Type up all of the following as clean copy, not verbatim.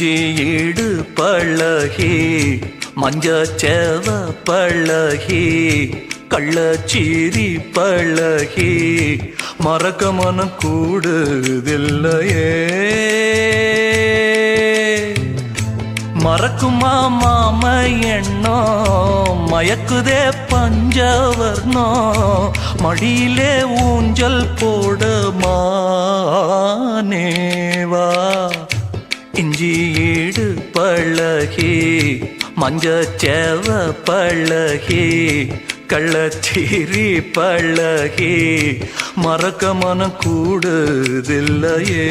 இஞ்சி ஈடு பழகி மஞ்சச்சேவ பழகி கள்ளச்சீரி பழகி மறக்க மனம் கூடுதில்லையே. மறக்குமா மாம எண்ணம் மயக்குதே பஞ்சவர்ணம் மடியிலே ஊஞ்சல் போட மானேவா. இஞ்சி ஈடு பழகி மஞ்சச்சேவ பழகி கள்ளச்சீரி பழகி மறக்க மனம் கூடுதில்லையே.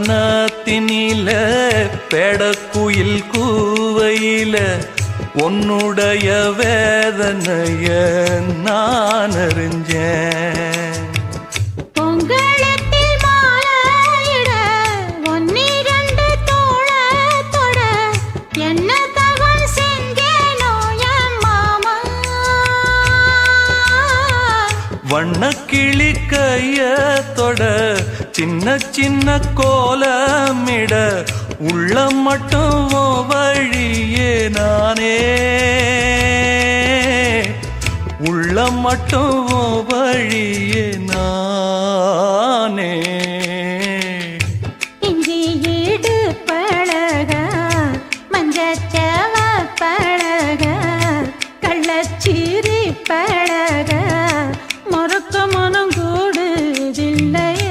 புன்னவனத்தினில பெடக்குயில் கூவையில உன்னுடைய வேதனைய நான் அறிஞ்சேன். பொங்கலத்தில் மாலையிட ஒன்னிரண்டு தோளத்தொட என்ன தவம் செஞ்சேனோ என் மாமா. வண்ணக்கிளி கையத்தொட சின்ன சின்ன கோலமிட உள்ள மட்டும் வழியே நானே உள்ள மட்டும் வழியே நானே. இஞ்சி ஈடு பழக மஞ்சச்சேவ பழக கள்ளச்சீரி பழக மறக்க மனம் கூடுதில்லையே.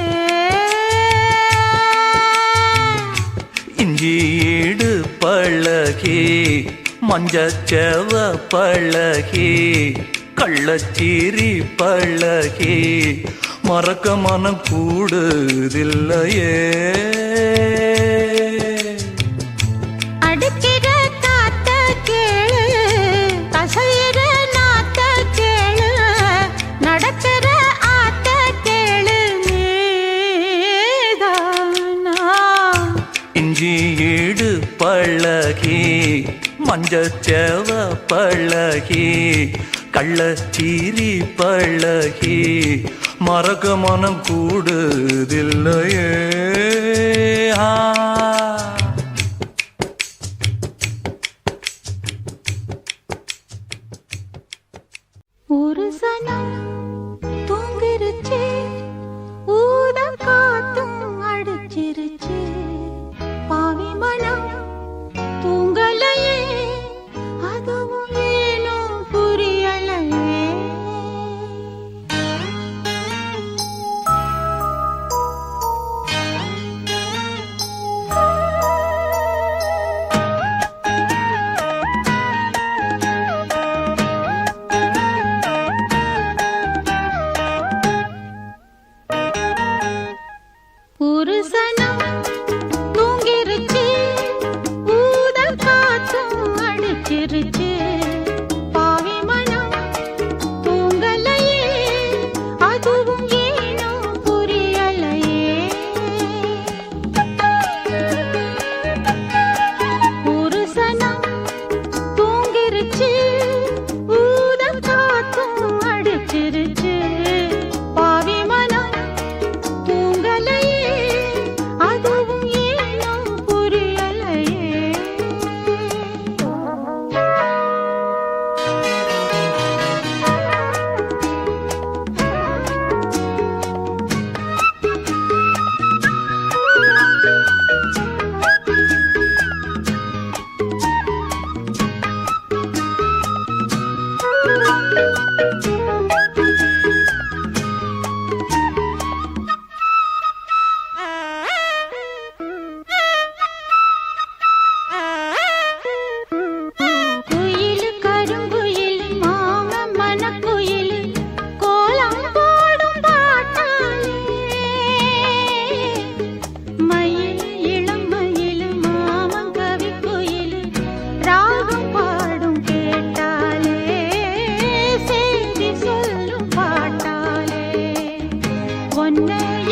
இஞ்சி ஈடு பழகி மஞ்சச்சேவ பழகி கள்ளச்சீரி பழகி மறக்க மனம் கூடுதில்லையே. அடிக்கிற காத்த கேளு கசையிற நாத்த கேளு நடக்கிற ஆத்த கேளு நீதானா. இஞ்சி ஈடு பழகி மஞ்சச்சேவ பழகி கள்ளச்சீரி பழகி மறக்க மனம் கூடுதில்லையே. ஒரு சனம் தூங்கிருச்சு ஊத காத்தும் அடிச்சிருச்சு பாவி மனம் தூங்கலையே அதுவும் ஏனோ புரியலையே.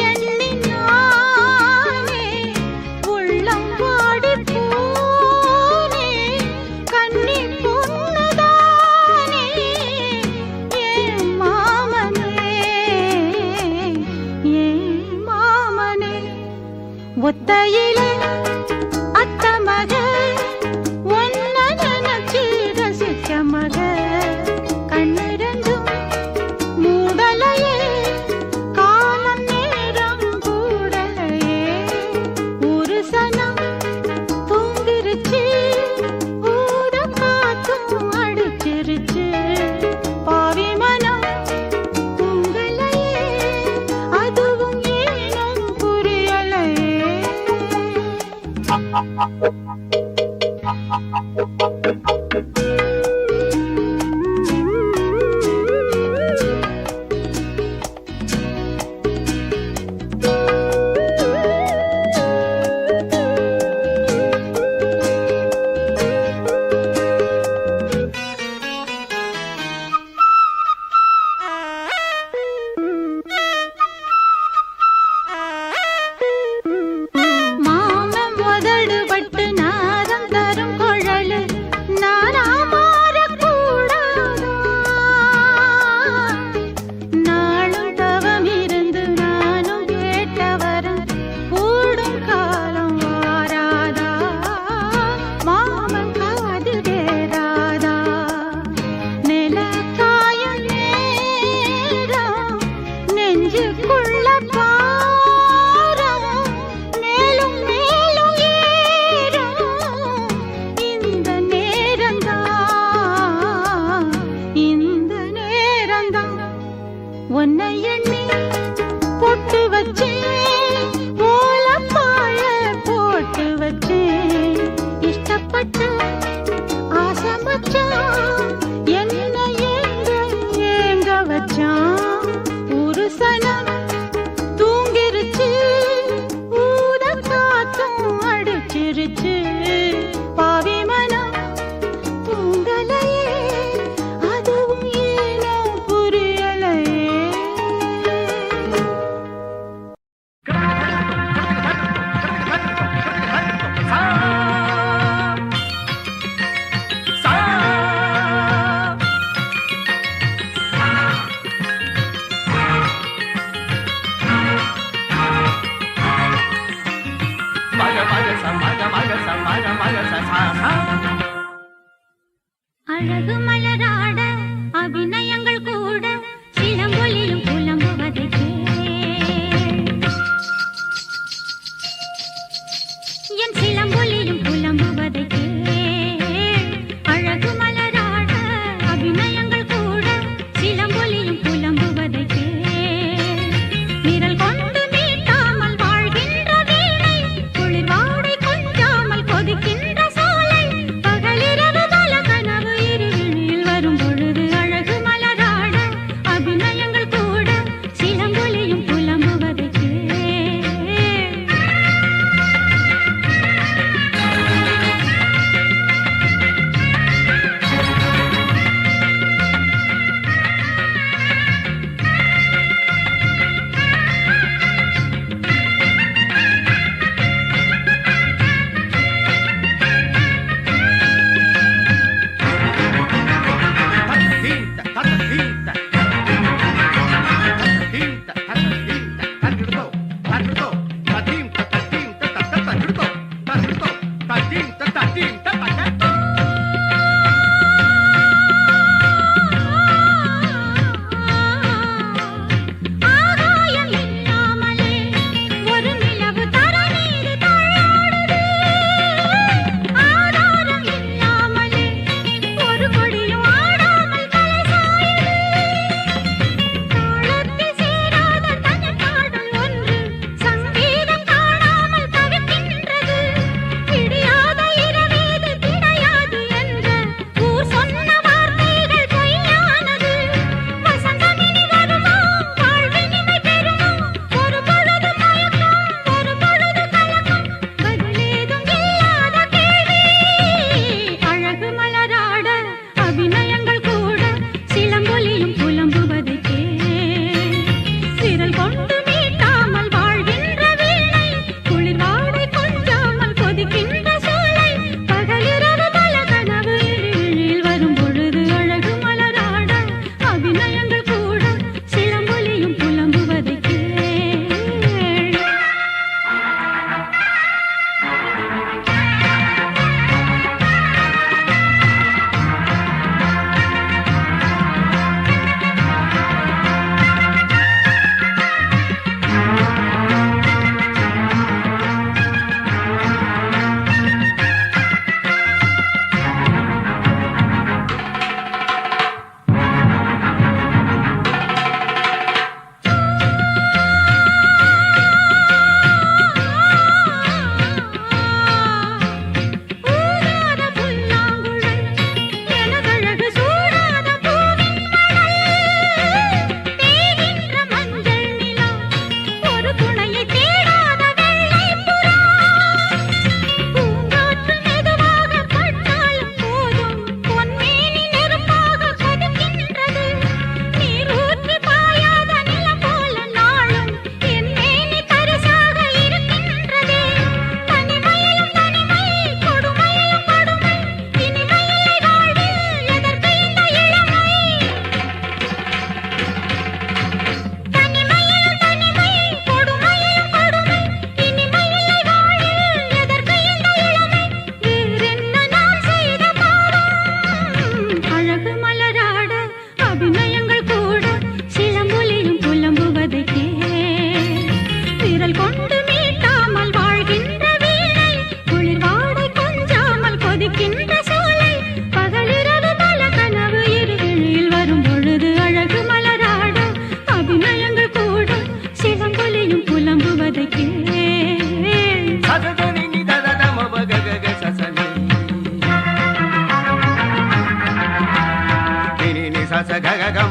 எண்ணி நானே உள்ளம் வாடி போனே கண்ணி பொண்ணுதானே ஏன் மாமனே ஒத்தையிலே அத்த மக ஒன்ன நினைச்சு ரசிச்ச மக கண்ணிரண்டும் மூடலையே காலம் நேரம் கூடலையே ஒரு சனம் தூங்கிருச்சு ஊத காத்தும் அடிச்சிருச்சு பாவி மனம் தூங்கலையே அதுவும் ஏனும் புரியலையே மாமன் முதடுபட்டு நாதம் தரும் குழலு நானா மாறக்கூடாதா நாளும் தவம் இருந்து நானும் கேட்டவரம் கூடும் காலம் வாராதா மாமன் காது கேடாதா நிலக்காயும் நேரம் நெஞ்சுக்குள்ள பாரம் மேலும் மேலும் ஏறும் இந்த நேரம்தான் உன்னை எண்ணி பொட்டு வச்சேன் ஓலப்பாழ போட்டு வச்சேன் இஷ்டப்பட்டு ஆசை மச்சான் என்ன ஏங்க வச்சான் ஒரு சனம் தூங்கிருச்சு ஊத காத்தும் அடிச்சிருச்சு பாவி மனம் தூங்கலையே அதுவும் ஏனோ புரியலையே அழகு மலராட அபிநயங்கள் கூட சிலம்பொலியும் புலம்புவதை என் சிலம்பொலியும் புலம்புவதை அழகு மலராட அபிநயங்கள் கூட சிலம்பொலியும் புலம்புவதை விரல் கொண்டு மீட்டாமல் வாழ்கின்ற வீணை குளிர் வாடை கொஞ்சாமல் கொதிக்கின்ற சோலை பகலிரவு பல கனவு இருவிழியில் வரும் பொழுது அழகு மலராட அபிநயங்கள் கூட சிலம்பொலியும் புலம்புவதை ஆகாயம் இல்லாமலே ஒரு நிலவு தரநீரு தள்ளாடுது ஆதாரம் இல்லாமலே ஒரு கொடியும் ஆடாமல் தலை சாயுது தாளத்தில் சேராத தனி பாடல் ஒன்று சங்கீதம்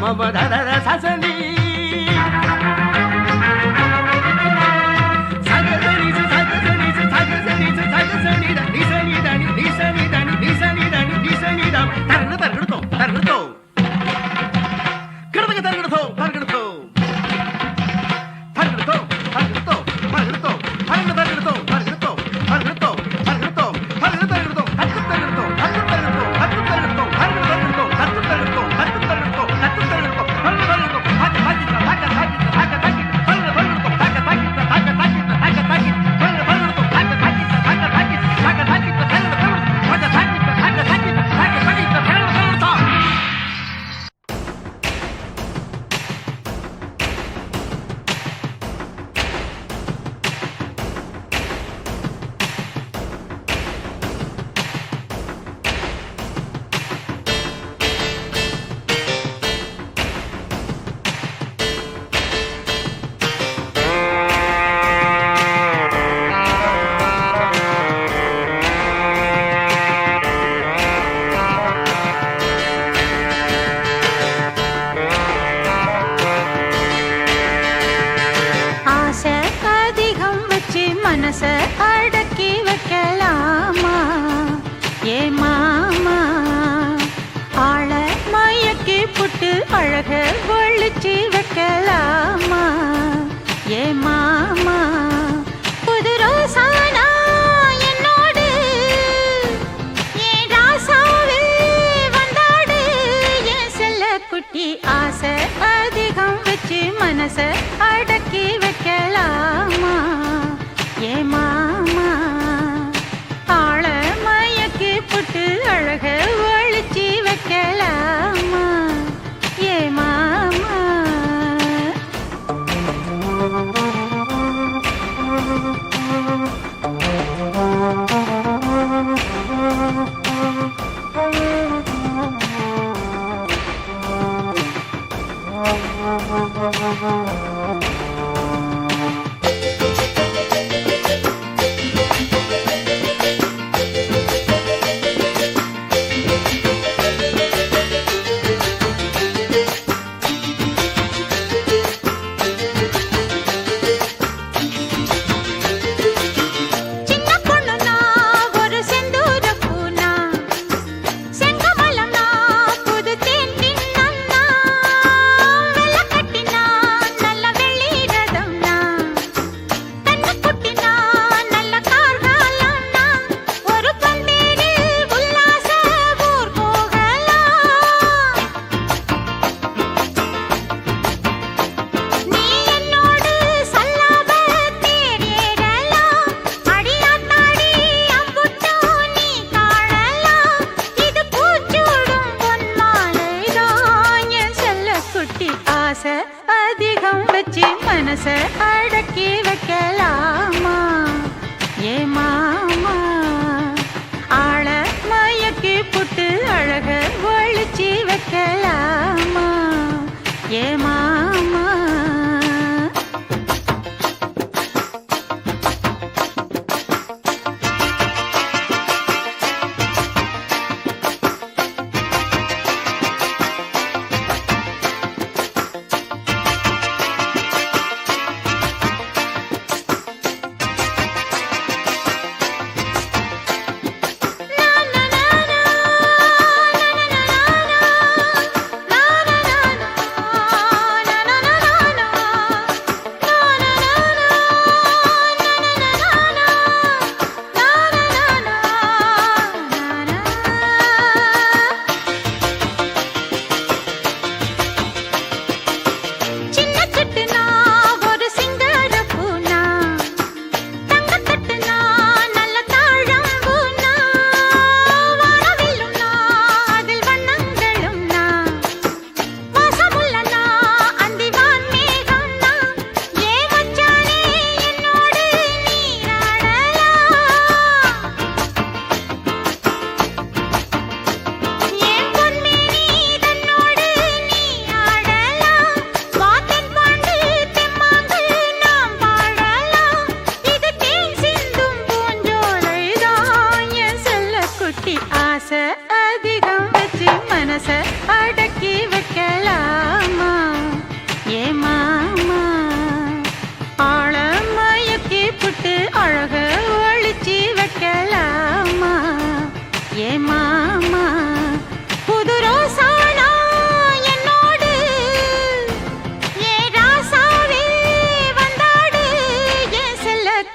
மபதர சசனி சகசனி சகசனி சகசனி சகசனி நிசனி தனி நிசனி தனி நிசனி தனி நிசனி தம் தரகடதோ தரகடதோ கடதக தரகடதோ தரகடதோ தரகடதோ தரகடதோ தரகடதோ தரகடதோ தரகடதோ தரகடதோ தரகடதோ தரகடதோ மனச அடக்கி வைக்கலாமா ஏ மாமா ஆள மயக்கி புட்டு அழக ஒழிச்சு வைக்கலாமா ஏ மாமா புது ரோசானா என்னோடு ஏன் ராசாவே வந்தாடு என் செல்ல குட்டி ஆசை அதிகம் வச்சு மனச அடக்கி வைக்கலாமா ஏ மாமா ஆள மயக்கி புட்டு அழக ஒழிச்சு வைக்கலாமா ஏ மாமா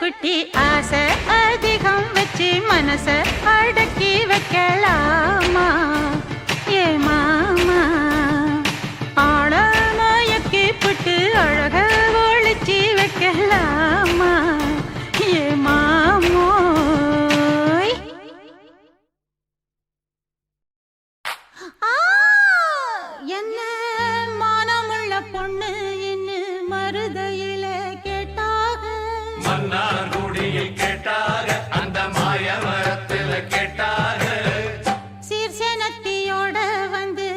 குட்டி ஆசை அதிகம் வச்சு மனச அடக்கி வைக்கலாமா ஏ மாமா ஆள மயக்கி புட்டு அழக ஒளிச்சி வைக்கலாமா ஏ மாமோய் என்ன மானமுள்ள பொண்ணு இன்னு மருதையில கேட்டாக மன்னார்குடியில் கேட்டாக அந்த மாயவரத்தில் கேட்டாக சீர்சேனத்தியோட வந்து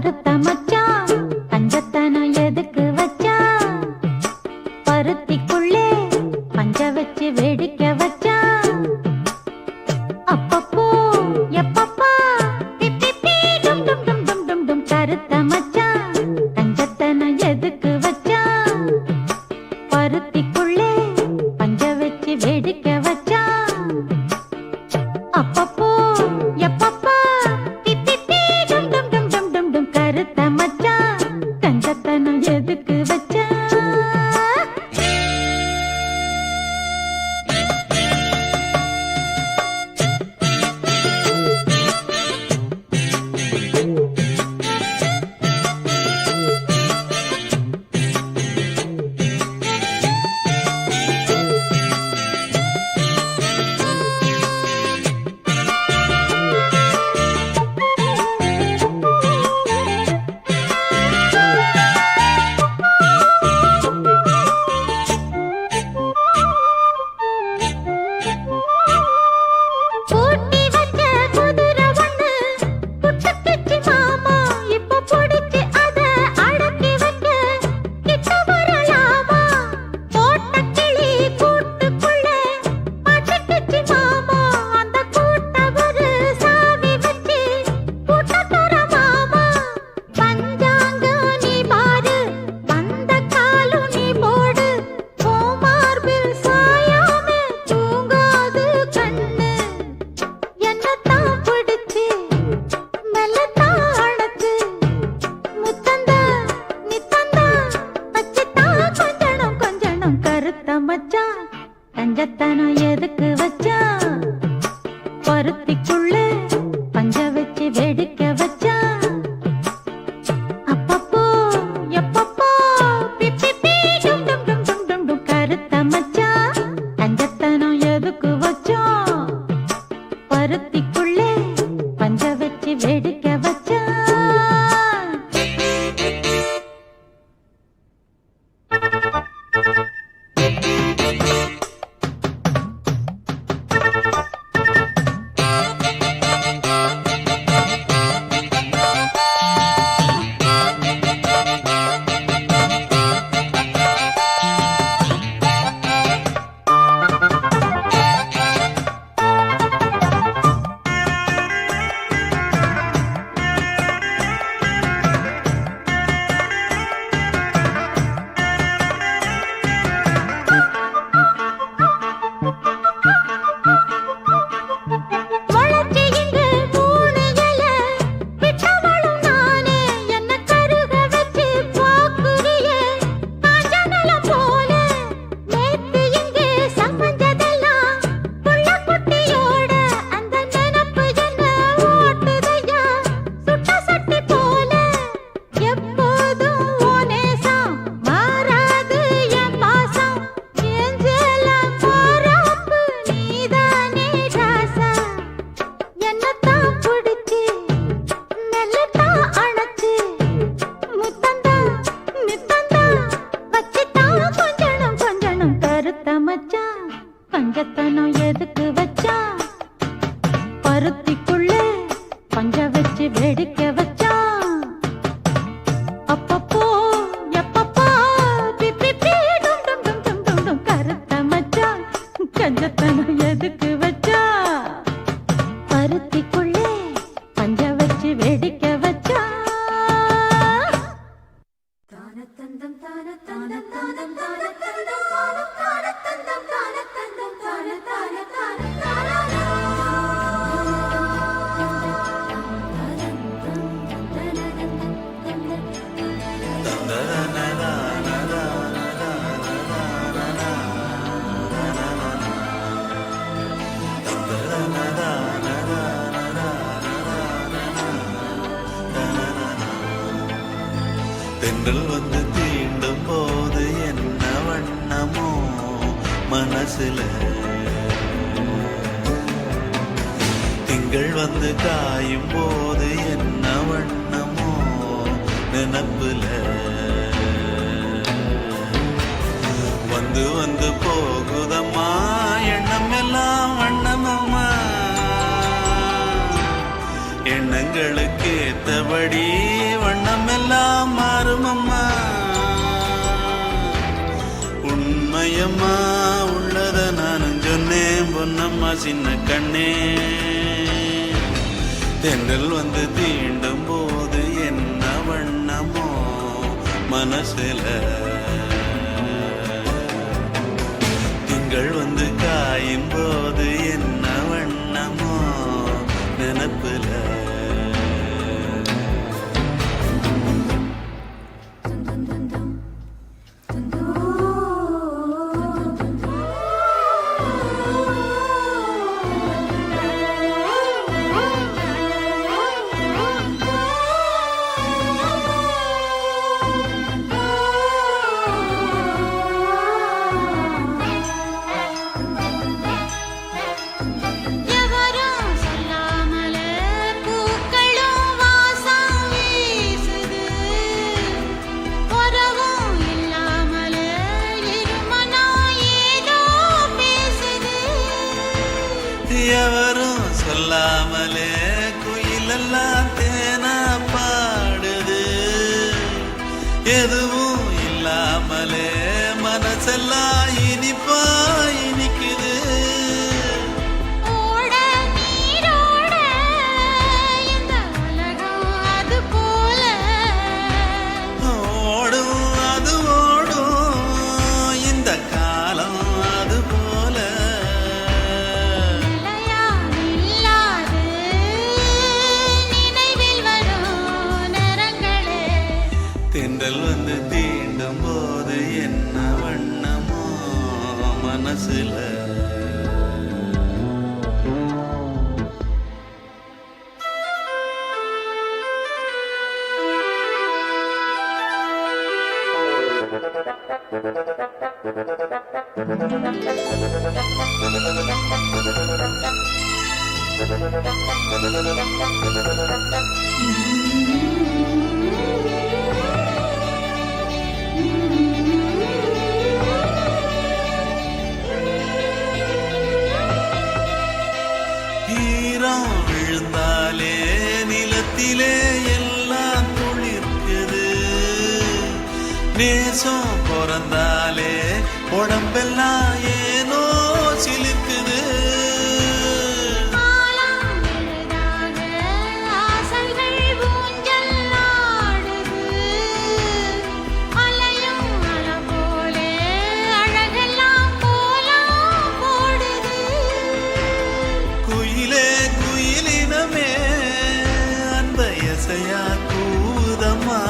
கருத்த மச்சான் கஞ்சத்தனம் எதுக்கு வச்சான் பருத்திக்குள்ளே பஞ்ச வச்சு வேடிக்கை வச்சான் அப்பப்போ எப்பப்பா பிப்பி டும் டும் டும் டும் டும் டும் கருத்த மச்சான் கஞ்சத்தனம் எதுக்கு வச்சான் பருத்திக்குள்ளே பஞ்ச வச்சு வேடிக்கை வச்சான் அப்பப்போ எப்பப்பா பிப்பி டும் டும் டும் டும் டும் டும் கருத்த மச்சான் கஞ்சத்தனம் எதுக்கு வச்சான் பூட்டி வச்ச குதிரை ஒண்ணு புட்டக்கிச்சி மாமா இப்ப புடிச்சு அத அடக்கி வைக்க கிட்ட வரலாமா போட்ட கிளி கூட்டுக்குள்ள மாட்டிக்கிச்சி மாமா அந்த கூட்ட ஒரு சாவி வச்சு கூட்ட தர மாமா பஞ்சாங்கம் நீ பாரு வந்த காலும் நீ போடு கோமார்பில் சாயாம தூங்காது கண்ணு என்னத்தான் பிடிச்சு மெல்லத்தான் அணைச்சு முத்தந்தா நித்தந்தா வச்சுத்தான் கொஞ்சணும் கொஞ்சணும் கருத்த மச்சான் கஞ்சத்தனம் எதுக்கு வச்சான் பருத்திக்குள்ள பஞ்ச வச்சு வேடிக்கை வச்சான் அப்பப்போ எப்பப்போ பிப்பி டும் டும் டும் டும் டும் டும் கருத்த மச்சான் கஞ்சத்தனம் எதுக்கு வச்சான் பருத்திக்குள்ளே பஞ்ச வச்சு வேடிக்கை வச்சான் முளைச்சு இங்கு மூணு இலை விட்டவளும் நானே என்ன கருக வச்சு பாக்குறியே காஞ்சனலம் போல நேத்து இங்கே சம்பஞ்சதெல்லாம் புள்ள குட்டியோட அந்த நினப்பு என்ன ஓட்டுதையா சுட்ட சட்டி போல எப்போதும் உன் நேசம் மாறாது என் பாசம் ஏஞ்சல மாறாப்பு நீதானே ராசா என்னத்தான் பிடிச்சு மெல்லத்தான் அணைச்சு முத்தந்தா நித்தந்தா வச்சுத்தான் கொஞ்சணும் கொஞ்சணும் கருத்த மச்சான் கஞ்சத்தனம் எதுக்கு வச்சான் பருத்திக்குள்ளே பஞ்ச வச்சு வேடிக்கை வச்சான் அப்பப்போ எப்பப்போ பிப்பி டும் டும் டும் டும் டும் டும் கருத்த மச்சான் கஞ்சத்தனம் எதுக்கு வச்சான் பருத்திக்குள்ளே பஞ்ச வச்சு வேடிக்கை வச்சான் தானத்தந்தம் தானத்தந்தம் தானம் தானத்தந்தம் தானம் தானத்தந்தம் தானத்தந்தம் தான தான தான தான தென்றல் வந்து தீண்டும் போது என்ன வண்ணமோ மனசுல திங்கள் வந்து காயும் போது என்ன வண்ணமோ நினப்புல வந்து வந்து போகுதம்மா எண்ணம் எல்லாம் வண்ணமம்மா எண்ணங்களுக்கு ஏத்தபடி வண்ணம் எல்லாம் மாறும் அம்மா. உண்மையம்மா உள்ளத நானும் சொன்னேன் பொன்னம்மா சின்ன கண்ணே. தென்றல் வந்து தீண்டும் போது என்ன வண்ணமோ மனசுல, திங்கள் வந்து காயும் போது என்ன வண்ணமோ நினப்புல. எவரும் சொல்லாமலே குயிலெல்லாம் தேனா பாடுது. எதுவும் இல்லாமலே மனசெல்லாம் இனிப்பா இனிக்குது. ஓடும் அது ஓடும் இந்த காலம் அது போல. தென்றல் வந்து தீண்டும் போது என்ன வண்ணமோ மனசுல. ஈரம் விழுந்தாலே நிலத்திலே எல்லாம் துளிர்க்குது. நேசம் பிறந்தாலே உடம்பெல்லாம் ஏனோ சிலிர்க்குது. குயிலே குயிலினமே அன்பயசையா கூதம்மா.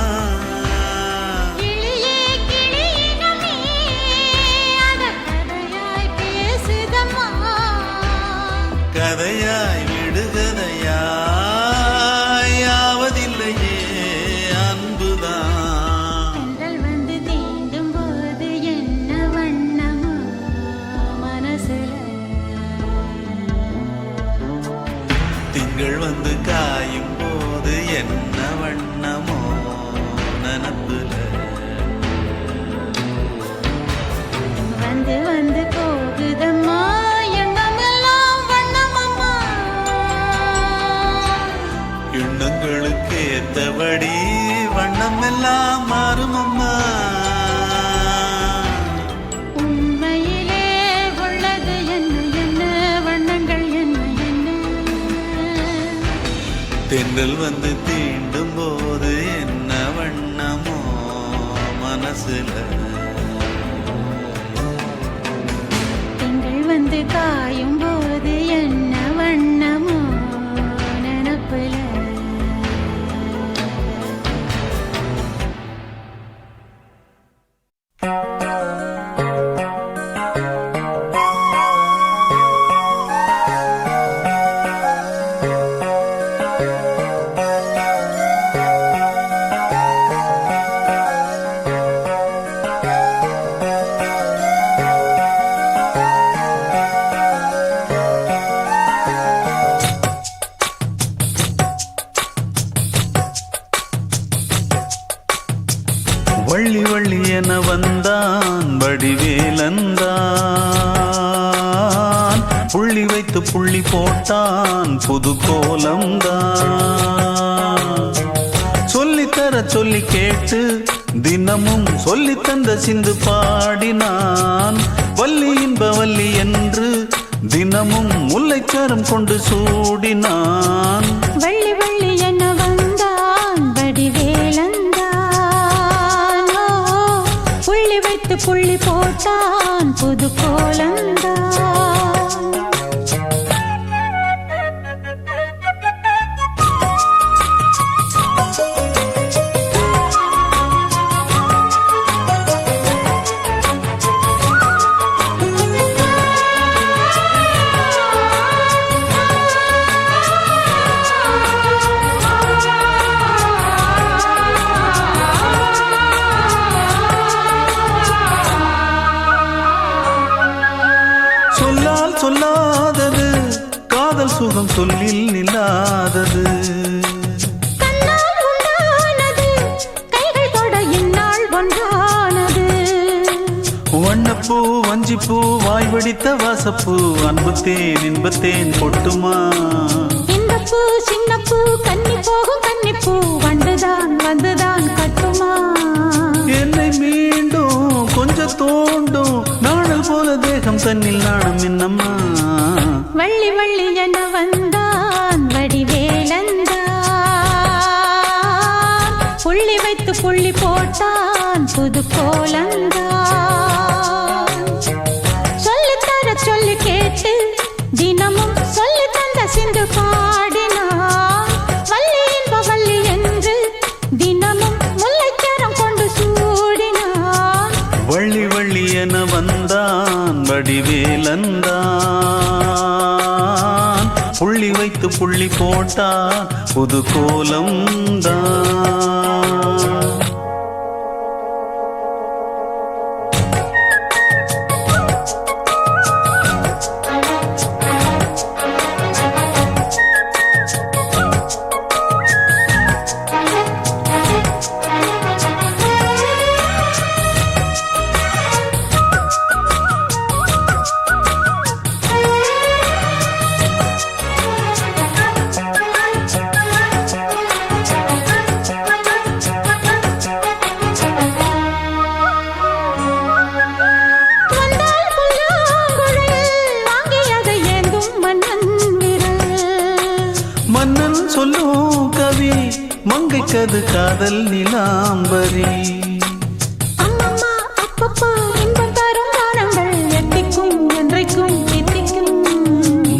கதையாய் விடுகதையாய் ஆவதில்லையே அன்புதான். வந்து தீண்டும் போது என்ன வண்ணமோ மனசுல. திங்கள் வந்து காயும் போது என்ன வண்ணமோ நினப்புல. வந்து வந்து போகுதம்மா எண்ணமெல்லாம் வண்ணமம்மா. எண்ணங்களுக்கு ஏத்தபடி வண்ணம் எல்லாம் மாறும் அம்மா. உண்மையிலே உள்ளது என்ன என்ன வண்ணங்கள் என்ன என்ன. தென்றல் வந்து தீண்டும் போது என்ன வண்ணமோ மனசுல. திங்கள் வந்து காயும் போது என்ன வண்ணமோ நினப்புல. வள்ளி வள்ளி என வந்தான் வடிவேலந்தான். புள்ளி வைத்து புள்ளி போட்டான் புது கோலம்தான். சொல்லி கேட்டு தினமும் சொல்லி தந்த சிந்து பாடினான். வள்ளி இன்ப வள்ளி என்று தினமும் முல்லைச்சாரம் கொண்டு சூடினான். வள்ளி வள்ளி என வந்தான் வடிவேலந்தான். புள்ளி வைத்து புள்ளி போட்டான் புது கோலந்தான். சொல்லாதது காதல் சுகம் சொல்லில் நில்லாதது. கண்ணால் உண்டானது கைகள் தொட இந்நாள் ஒன்றானது. வண்ணப்பூ வஞ்சிப்பூ வாய் வடித்த வாசப்பூ அன்புத்தேன் இன்பத்தேன் பொட்டுமா. இந்த பூ சின்ன பூ கன்னி போகும் கன்னிப்பூ வண்டுதான் வந்துதான் கட்டுமா. என்னை மீண்டும் கொஞ்சம் தோண்டும் நாணல் போல தேகம் தன்னில் நாணம் என்னம்மா. வள்ளி வள்ளி என வந்தான் வடிவேலந்தான். புள்ளி வைத்து புள்ளி போட்டான் புது கோலந்தான். சொல்லித்தர சொல்லி கேட்டு தினமும் சொல்லி தந்த சிந்து பாடினான். வள்ளி இன்ப வள்ளி என்று தினமும் முல்லைச்சாரம் கொண்டு சூடினான். வள்ளி வள்ளி என வந்தான் வடிவேலந்தான். புள்ளி வைத்து புள்ளி போட்டான் புது கோலம்தான். மன்னன் சொல்லும் கவி மங்கைக்கது காதல் நிலாம்பரி. அம்மம்மா அப்பப்பா இன்பம் தரும் காரணங்கள் எத்திக்கும் என்றைக்கும் எத்திக்கும்.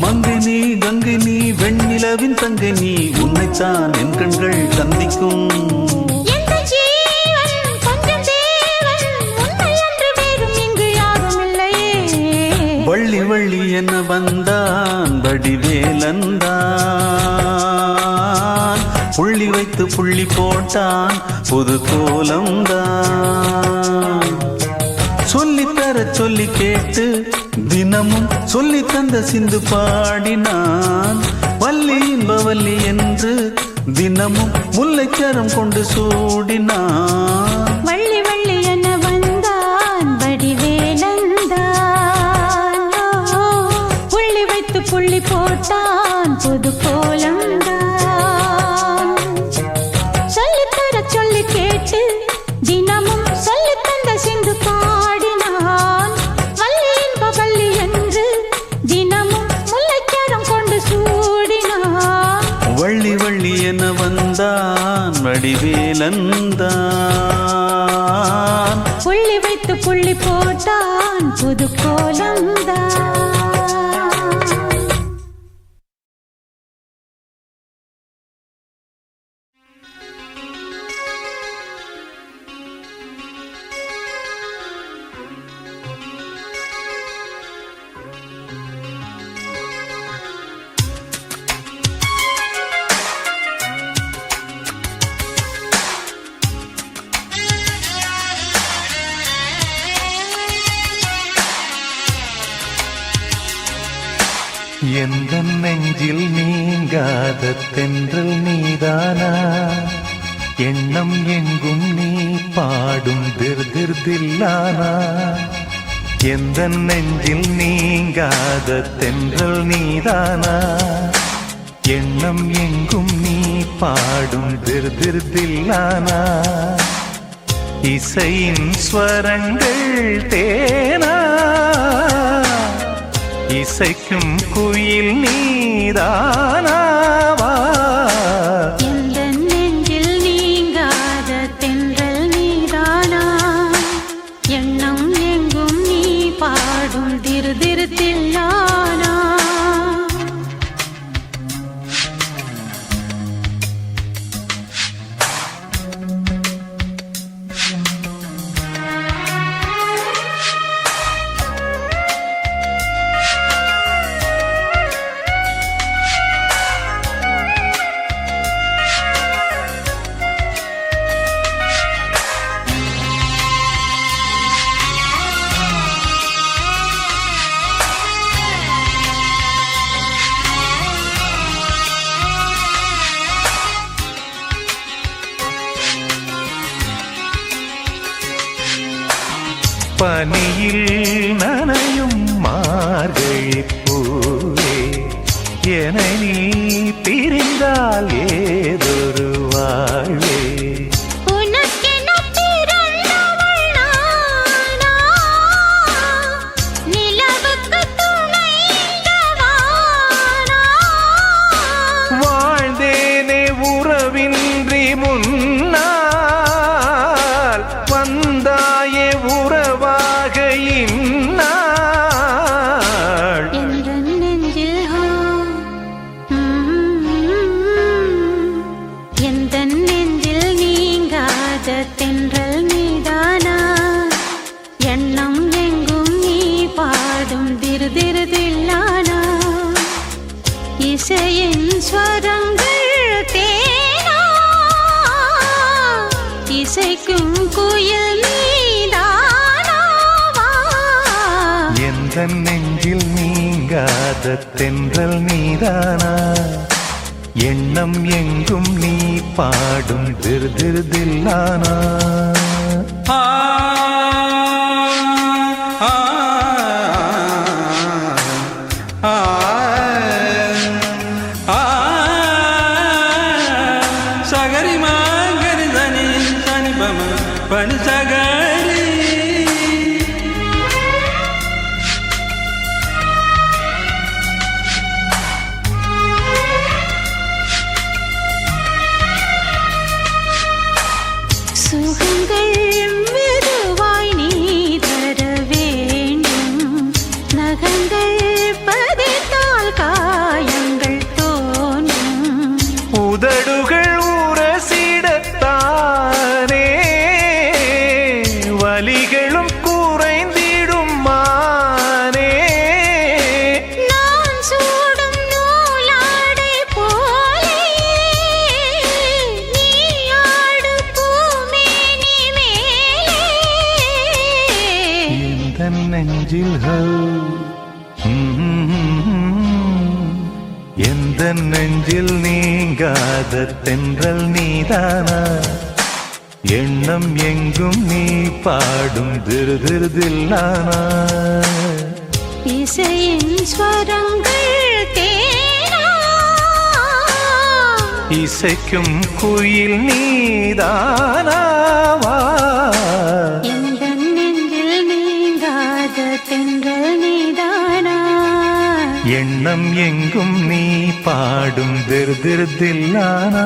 மங்கினி கங்கினி வெண்ணிலவின் தங்கினி உன்னைத்தான் என் கண்கள் சந்திக்கும். எந்த ஜீவன் கொஞ்சம் தேவன் உன்னை என்று வேறும் இங்கு யாரும் இல்லையே. வள்ளி வள்ளி என வந்தான் வடிவேலந்தான். புள்ளி வைத்து புள்ளி போட்டான் புது கோலம்தான். சொல்லித்தர சொல்லி கேட்டு தினமும் சொல்லி தந்த சிந்து பாடினான். வள்ளி இன்ப வள்ளி என்று தினமும் முல்லைச்சாரம் கொண்டு சூடினான். வள்ளி வள்ளி என வந்தான் வடிவேலந்தான். புள்ளி வைத்து புள்ளி போட்டான் புது கோலந்தான். சொல்லித்தர சொல்லி கேட்டு தினமும் சொல்லி தந்த சிந்து பாடினான். வள்ளி இன்ப வள்ளி என்று தினமும் முல்லைச்சாரம் கொண்டு சூடினான். வள்ளி வள்ளி என வந்தான் வடிவேலந்தான். புள்ளி வைத்து புள்ளி போட்டான் புது கோலந்தான். எந்த நெஞ்சில் நீங்காத தென்றல் நீதானா, எண்ணம் எங்கும் நீ பாடும் திருதில்லானா. எந்த நெஞ்சில் நீங்காத தென்றல் நீதானா, எண்ணம் எங்கும் நீ பாடும் திர் திர் தில்லானா இசையின் ஸ்வரங்கள் தேனா இசைக்கும் குயில் நீதானாவா எந்த நெஞ்சில் நீங்காத தென்றல் நீதானா எண்ணம் எங்கும் நீ பாடும் திரு திரு தில்லானா பனியில் நனையும் மார்கழிப் பூவே என நீ பிரிந்தால் ஏதொரு வாழ்வே உனக்கென பிறந்தவள் நானா நிலவுக்கு துணைந்தவானா வாழ்ந்தேனே உறவின்றி முன்னால் வந்தாயே உறவாக இந்நாள் என்ற நெஞ்சில் எந்த நெஞ்சில் நீங்காத தென்றல் நீதானா எண்ணம் எங்கும் நீ பாடும் திரு திரு தில்லானா இசையின் ஸ்வரங்கள் தேனா இசைக்கும் குயில் நீதானாவா எந்த நெஞ்சில் நீங்காத தென்றல் நீதானா எண்ணம் எங்கும் நீ பாடும் திர் திர் தில்லானா ஆ ஆ ஆ ஆ சகரி மாங்கரி தனி சனி பம பனி சகரி சுகங்கள் மெதுவாய் நீ தர வேண்டும் நகங்கள் பதித்தால் காயங்கள் தோன்றும் உதடுகள் உரசிடத்தானே வலிகளும் குறைந்திடும் மானே நான் சூடும் நூலாடை போலே நீ ஆடு பூமேனி மேலே எந்த நெஞ்சில் எந்த நெஞ்சில் நீங்காத தென்றல் நீதானா எண்ணம் எங்கும் நீ பாடும் திரு திரு தில்லானா இசையின் ஸ்வரங்கள் தேனா இசைக்கும் குயில் நீதானாவா எந்த நெஞ்சில் நீங்காத தென்றல் நீதானா எண்ணம் எங்கும் நீ பாடும் திர் திர் தில்லானா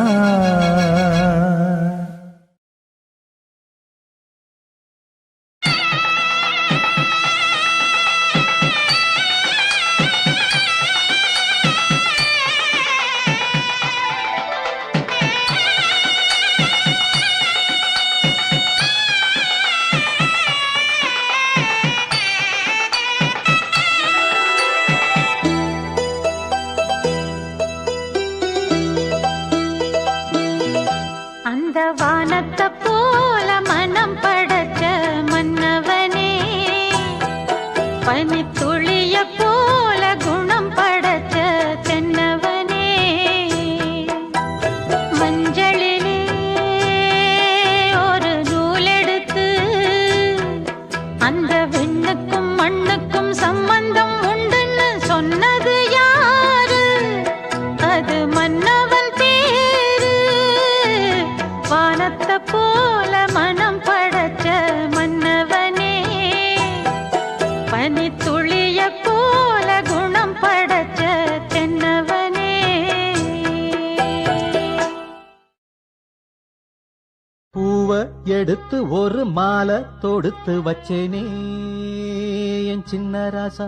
அந்த வானத்தை போல மனம் படைச்ச மன்னவனே பனித்துளிய போல குணம் படைச்ச தென்னவனே மஞ்சளிலே ஒரு நூலெடுத்து அந்த விண்ணுக்கும் மண்ணுக்கும் சம்பந்தம் உண்டுன்னு சொன்னது யாரு அது மன்னவன் பேரு பூவ எடுத்து ஒரு மாலை தொடுத்து வச்சேனே என் சின்ன ராசா.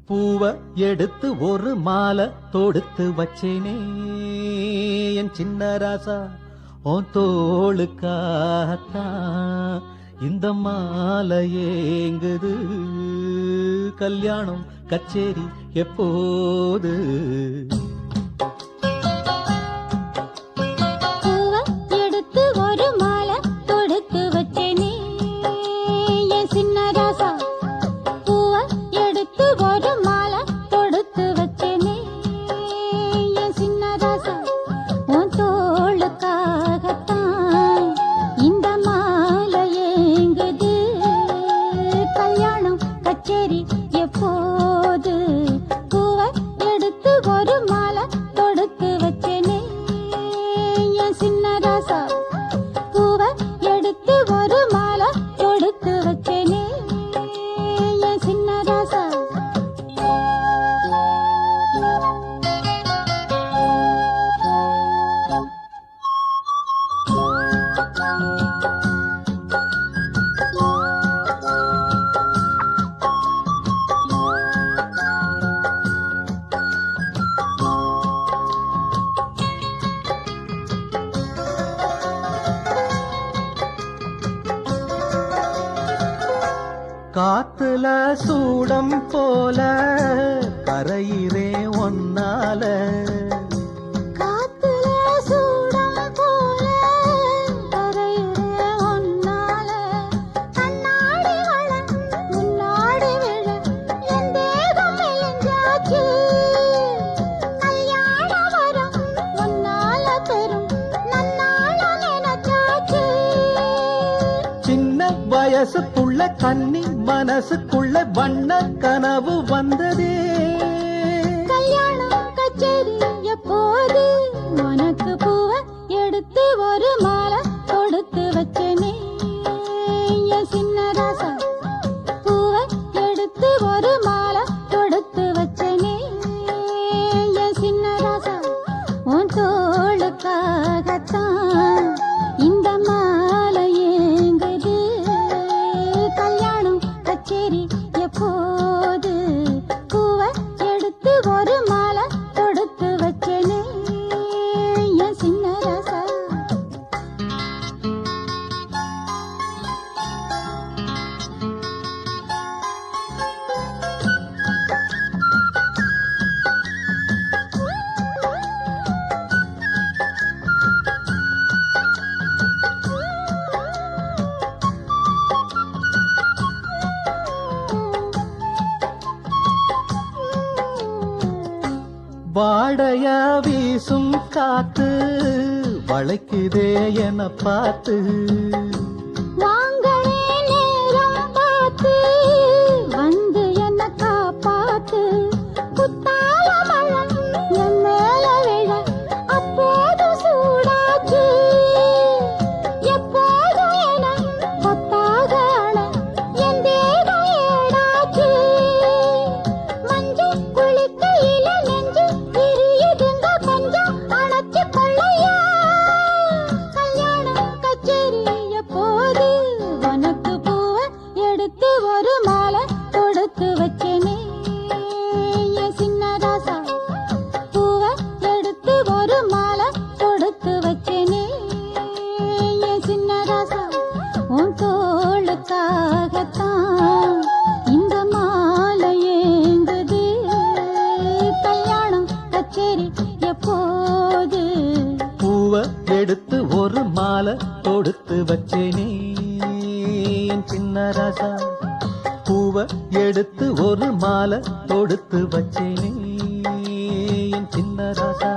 பூவ எடுத்து ஒரு மாலை தொடுத்து வச்சேனே என் சின்ன ராசா. உன் தோளுக்காகத்தான் இந்த மாலை ஏங்குது. கல்யாணம் கச்சேரி எப்போது? காத்துல சூடம் போல கரையிறே ஒன்னால. காத்துல சூடம் போல கரையிறே ஒன்னால. கண்ணாடி வள முன்னாடி விழ என் தேகம் மெலிஞ்சாச்சு. கல்யாண வரம் ஒன்னால பெரும் நன்னால நினைச்சாச்சு. சின்ன வயசுக்குள்ள கண்ணி மனசுக்குள்ள வண்ண கனவு வந்ததே. கல்யாணம் கச்சேரி எப்போது? உனக்கு பூவ எடுத்து ஒரு மாலை தொடுத்து வச்சேனே என் சின்ன ராசா. பூவ எடுத்து ஒரு மாலை தொடுத்து வச்சேனே என் சின்ன ராசா. உன் தோளுக்காகத்தான் இந்த மாலை ஏங்குது. கல்யாணம் கச்சேரி எப்போது? பூவ எடுத்து ஒரு மாலை தொடுத்து வச்சேனே என் சின்ன ராசா. வாடைய வீசும் காத்து வளைக்குதே என பார்த்து. வாங்களே நேரம் பார்த்து வந்து என்ன காப்பாத்து. குத்தால மழம் என் மேல விழ அப்போது சூடாச்சு. எப்போது என கொத்தாக அழ என் தேகம் ஏடாச்சு. மஞ்சள் குளிக்கையில நெஞ்சு விரியுதுங்க கொஞ்சம் அணைச்சு கொள்ளையா. கல்யாணம் கச்சேரி எப்போது? உனக்கு பூவ எடுத்து ஒரு மாலை தொடுத்து வச்சேனே என் சின்ன ராசா. பூவ எடுத்து ஒரு மாலை தொடுத்து வச்சேனே என் சின்ன ராசா. உன் தோளுக்காகத்தான் இந்த மாலை ஏங்குது. கல்யாணம் கச்சேரி எப்போது? பூவ எடுத்து ஒரு மாலை தொடுத்து வச்சேனே என் சின்ன ராசா. பூவ எடுத்து ஒரு மாலை தொடுத்து வச்சேனே என் சின்ன ராசா.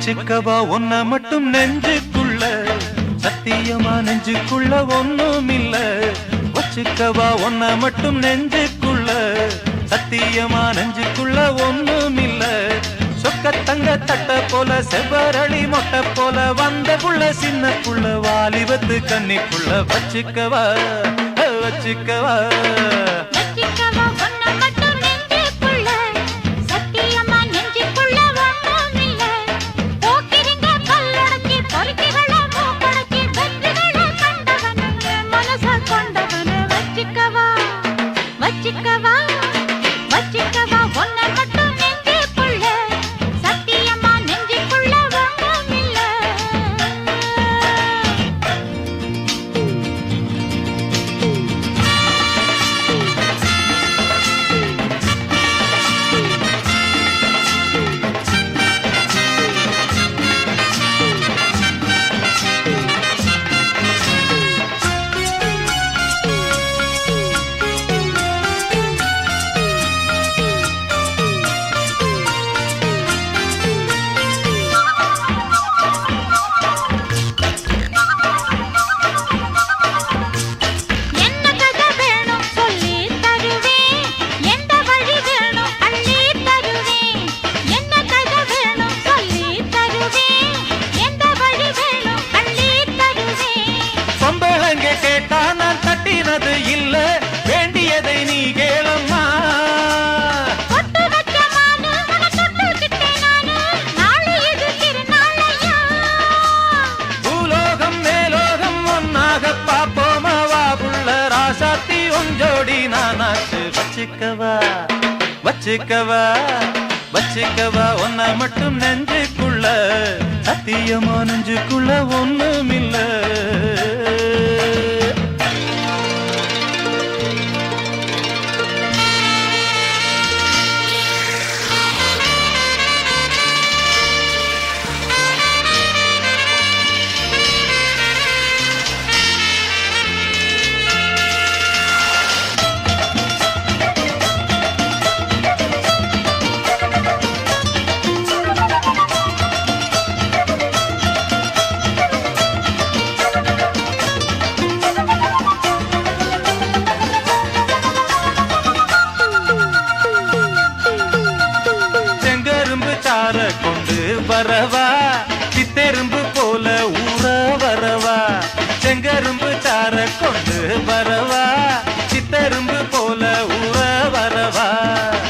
வச்சுக்கவா ஒன்ன மட்டும் நெஞ்சுக்குள்ள சத்தியமா நெஞ்சுக்குள்ள ஒண்ணும் இல்ல வச்சுக்கவா ஒன்ன மட்டும் நெஞ்சுக்குள்ள சத்தியமா நெஞ்சுக்குள்ள ஒண்ணும் இல்ல சொக்க தங்க தட்ட போல செவ்வரளி மொட்டை போல வந்த புள்ள சின்ன புள்ள வாலிபத்து கன்னிக்குள்ள வச்சுக்கவா வச்சுக்கவா வச்சிக்கவா ஒன்ன மட்டும் நெஞ்சுக்குள்ள சத்தியமா நெஞ்சுக்குள்ள ஒண்ணும் இல்ல போக்கிரிங்க கல்லடக்கி பொறுக்கிகள மூக்கடக்கி வெற்றிகள கண்டவனே மனச கொண்டவனே வச்சிக்கவா வச்சிக்கவா வச்சிக்கவா ஒன்ன மட்டும் நெஞ்சுக்குள்ள சத்தியமா நெஞ்சுக்குள்ள ஒண்ணும் இல்ல என்ன கதை வேணும் சொல்லி தருவேன் எந்த வழி வேணும் அள்ளி தருவேன் என்ன கதை வேணும் சொல்லி தருவேன் எந்த வழி வேணும் அள்ளி தருவேன் பொம்பளங்க கேட்டா நான் தட்டினது இல்ல வேண்டியதை நீ கேளம்மா கொட்டு வச்ச மானு உன தொட்டுக்கிட்டேன் நானு நாளை இது திருநாளையா பூலோகம் மேலோகம் ஒன்னாக பாப்போமா வா புள்ள ராசாத்தி ஒஞ்சோடி நானாச்சு வச்சுக்கவா வச்சுக்கவா வச்சுக்கவா ஒன்ன மட்டும் நெஞ்சுக்குள்ள சத்தியமா நெஞ்சுக்குள்ள ஒண்ணும் இல்ல செங்கரும்பு சார கொண்டு வரவா சித்தெரும்பு போல ஊற வரவா செங்கரும்பு சார கொண்டு வரவா சித்தெரும்பு போல ஊற வரவா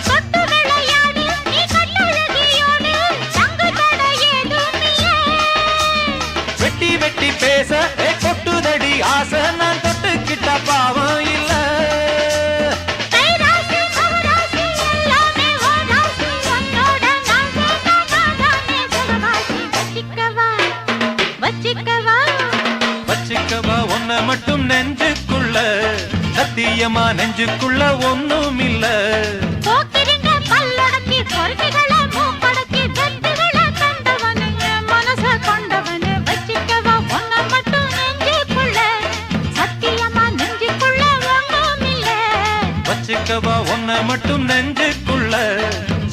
தொட்டு விளையாடு நீ கட்டழகியோடு தங்கு தடை ஏதும் இல்லை வெட்டி வெட்டி பேச கொட்டுதடி ஆசை நான் தொட்டுக்கிட்ட பாவம் இல்ல கைராசி கவராசி எல்லாமே ஓராசி உன்னோட நான் சேர்ந்தாதானே சுகவாசி வச்சிக்கவா வச்சிக்கவா வச்சுக்கவா ஒன்ன மட்டும் நெஞ்சுக்குள்ள சத்தியமா நெஞ்சுக்குள்ள ஒண்ணும் இல்ல போக்கிரிங்க பல்லடக்கி பொறுக்கிகள மூக்கடக்கி வெற்றிகள கண்டவனே மனச கொண்டவனே வச்சிக்கவா ஒன்ன மட்டும் நெஞ்சுக்குள்ள சத்தியமா நெஞ்சுக்குள்ள ஒண்ணும் இல்ல வச்சுக்கவா ஒன்ன மட்டும் நெஞ்சுக்குள்ள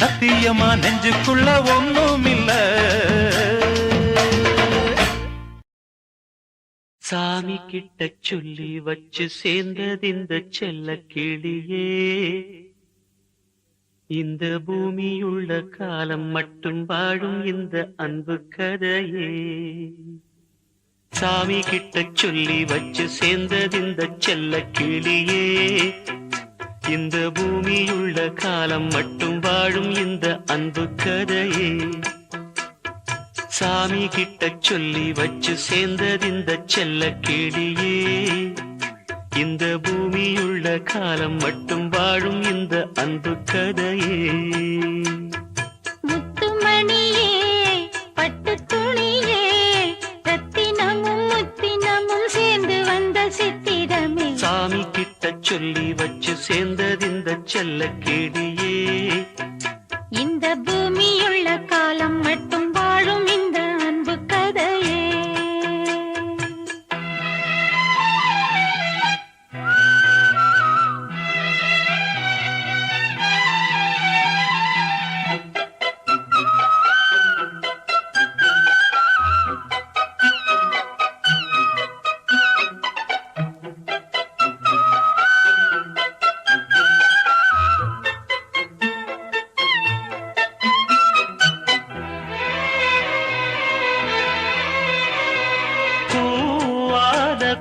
சத்தியமா நெஞ்சுக்குள்ள ஒண்ணும் இல்ல சாமி கிட்ட சொல்லி வச்சு சேர்ந்தது இந்த செல்ல கிளியே இந்த பூமியுள்ள காலம் மட்டும் வாழும் இந்த அன்பு கதையே சாமி கிட்ட சொல்லி வச்சு சேர்ந்தது இந்த செல்ல கிளியே இந்த பூமியுள்ள காலம் மட்டும் வாழும் இந்த அன்பு கதையே சாமி கிட்ட சொல்லி வச்சு சேர்ந்தது இந்த செல்ல கிளியே இந்த பூமியுள்ள காலம் மட்டும் வாழும் இந்த அன்பு கதையே முத்துமணியே பட்டு துணியே ரத்தினமும் முத்தினமும் சேர்ந்து வந்த சித்திரமே சாமி கிட்ட சொல்லி வச்சு சேர்ந்தது இந்த செல்ல கிளியே இந்த பூமியுள்ள காலம் மட்டும் வாழும் இந்த அன்பு கதையே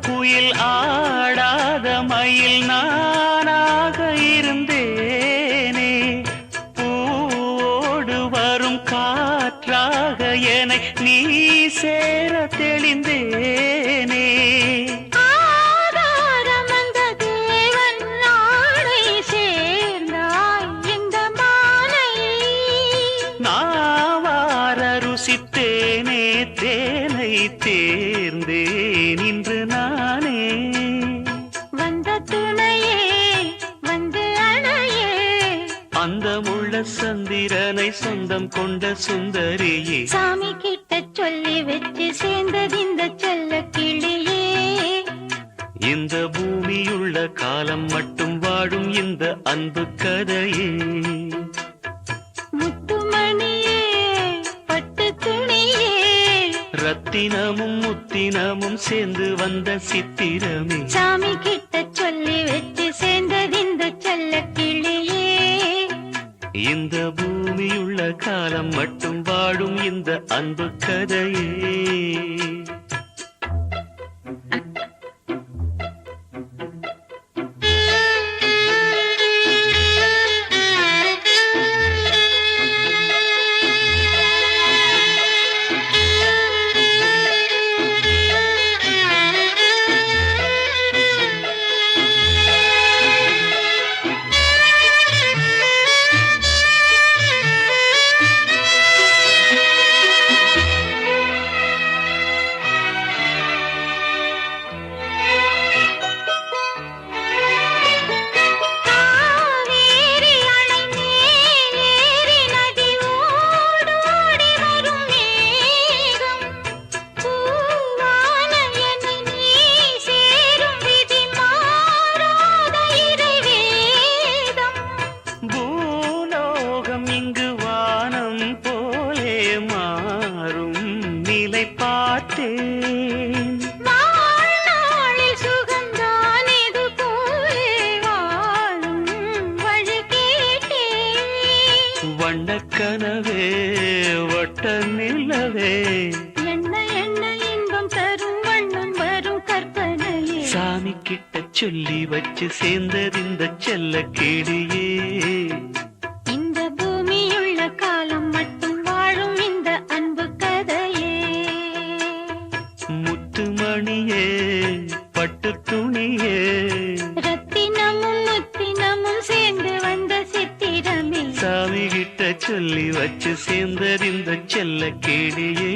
குயில் ஆடாத மயில் நானாக இருந்தேனே பூவோடு வரும் காற்றாக என்னை நீ சேர தெளிந்தேனே ஆதாரம் அந்த தேவன் நாளை சேர்ந்தாய் இந்த மாலை நாவார ருசித்தேனே தேனை தேர்ந்தேன் இன்று நானே வந்த துணையே வந்து அணையே அந்த முள்ள சந்திரனை சொந்தம் கொண்ட சுந்தரியே சாமி கிட்ட சொல்லி வச்சு சேர்ந்தது இந்த செல்ல கிளியே இந்த பூமியுள்ள காலம் மட்டும் வாழும் இந்த அன்பு கதையே முத்துமணியே பட்டு துணியே ரத்தினமும் முத்தினமும் சேர்ந்து வந்த சித்திரமே சாமி கிட்ட சொல்லி வச்சு சேர்ந்தது இந்த செல்ல கிளியே இந்த பூமியுள்ள காலம் மட்டும் வாழும் இந்த அன்பு கதையே காவேரி அணை மேலேறி நதி ஓடோடி வரும் மேகம் பூவான என்னை நீ சேரும் விதி மாறாத இறைவேதம் பூலோகம் இங்கு வானம் போலே மாறும் நிலை பார்த்தேன் வாழ்நாளில் சுகந்தான் இது போலே வாழும் வழி கேட்டேன் வண்ணக்கனவே வட்ட நிலவே என்ன என்ன இன்பம் தரும் வண்ணம் வரும் கற்பனையே சாமி கிட்ட சொல்லி வச்சு சேர்ந்தது இந்த செல்ல கிளியே இந்த பூமியுள்ள காலம் மட்டும் வாழும் இந்த அன்பு கதையே முத்துமணியே பட்டு துணியே ரத்தினமும் முத்தினமும் சேர்ந்து வந்த சித்திரமே சாமி கிட்ட சொல்லி வச்சு சேர்ந்தது இந்த செல்ல கிளியே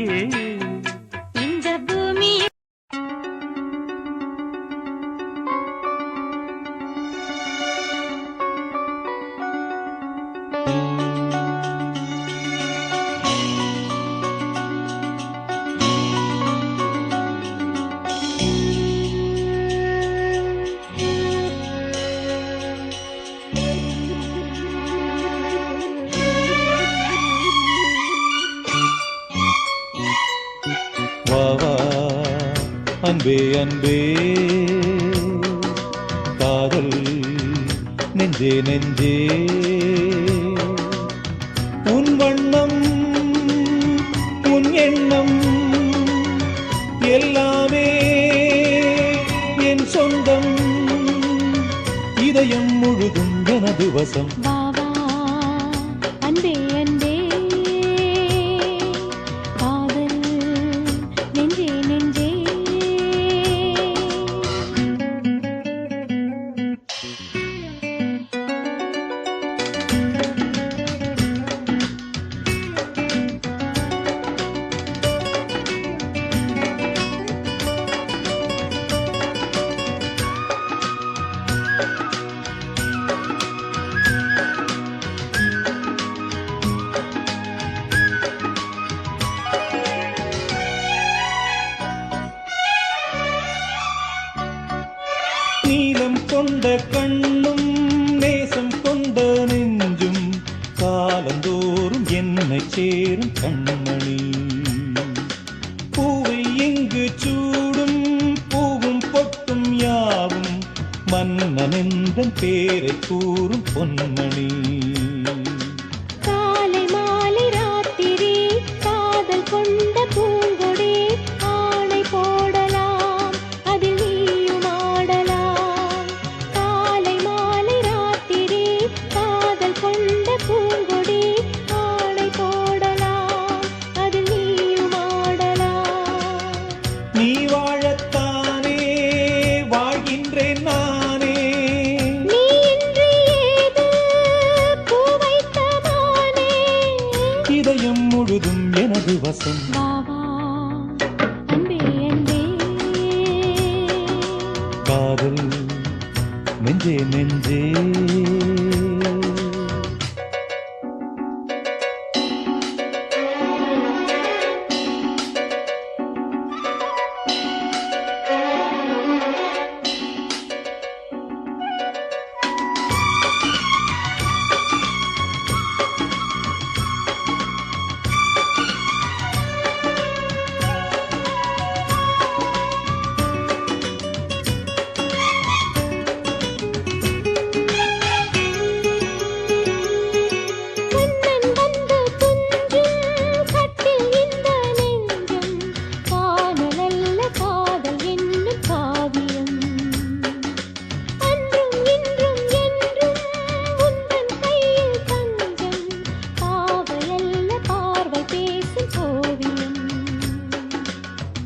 இந்த பூமி வா வா அன்பே அன்பே காதல் நெஞ்சே நெஞ்சே உன் வண்ணம் உன் எண்ணம் எல்லாமே என் சொந்தம் இதயம் முழுதும் எனது வசம் வா வா அன்பே அன்பே காதல் நெஞ்சே நெஞ்சே நீலம் கொண்ட கண்ணும் நேசம் கொண்ட நெஞ்சும் காலந்தோறும் என்னை சேரும் கண்மணி பூவை இங்கு சூடும் பூவும் பொட்டும் யாவும் மன்னனெந்தன் பேரை கூறும் பொன்மணி காலை மாலை ராத்திரி காதல் கொண்ட பூங்கொடி ஆணை போடலாம் அதில் நீ நீ வாழத்தானே வாழ்கின்றேன் நானே. நீ இன்றி ஏது பூ வைத்த மானே. இதயம் முழுதும் எனது வசம். வா வா அன்பே அன்பே. காதல் நெஞ்சே நெஞ்சே.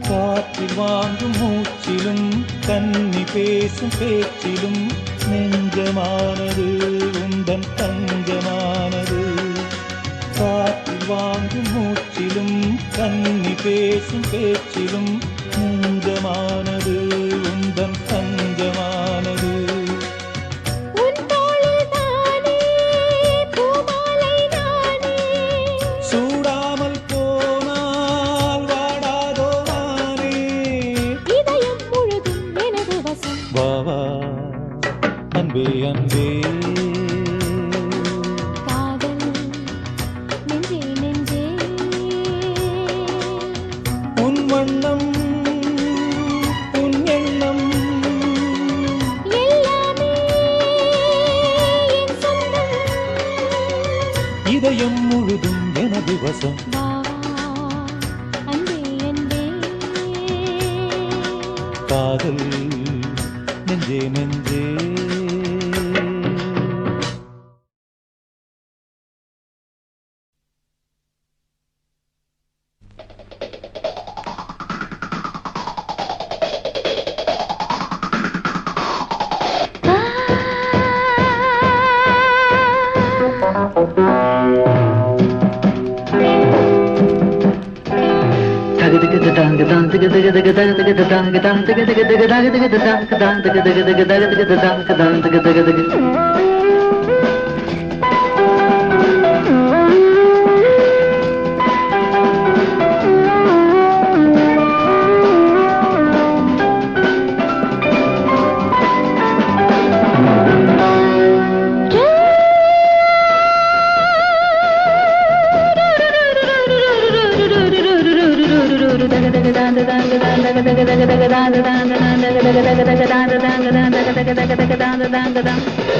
காற்றில் வாங்கும் மூச்சிலும் கன்னி பேசும் பேச்சிலும் நெஞ்சமானது உந்தன் தஞ்சமானது. காற்றில் வாங்கும் மூச்சிலும் கன்னி பேசும் பேச்சிலும் நெஞ்சமானது உந்தன் தஞ்சமானது. சூடாமல் போனால் வாடாதோ நானே. இதயம் முழுதும் எனது வசம். வா வா அன்பே அன்பே. காதல் நெஞ்சே நெஞ்சே. உன் வண்ணம் உன் எண்ணம் எல்லாமே என் சொந்தம். இதயம் முழுதும் எனது வசம். வா அன்பே அன்பே. காதல் நெஞ்சே நெஞ்சே.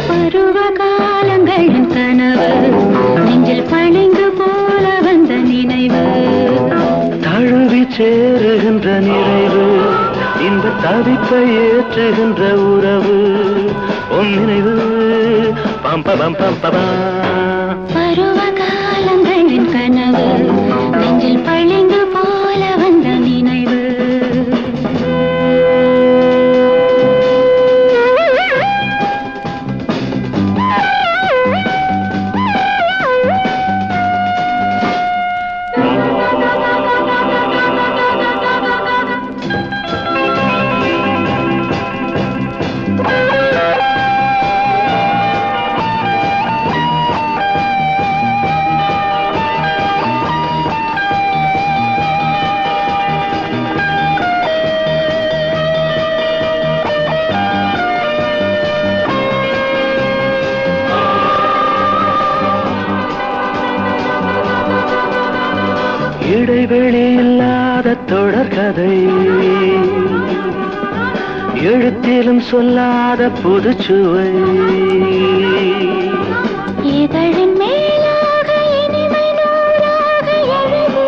பருவ காலங்களின் கனவு நெஞ்சில் பளிங்கு போல வந்த நினைவு. தழுவி சேருகின்ற நிறைவு இந்த தவிப்பை ஏற்றுகின்ற உறவு உன் நினைவு. பருவ காலங்களின் கனவு நெஞ்சில் பளிங்கு போல வந்த நினைவு. இடைவெளி இல்லாத தொடர்கதை எழுத்திலும் சொல்லாத புதுச்சுவை. இதழின் மேலாக இனிமை நூலாக எழுது.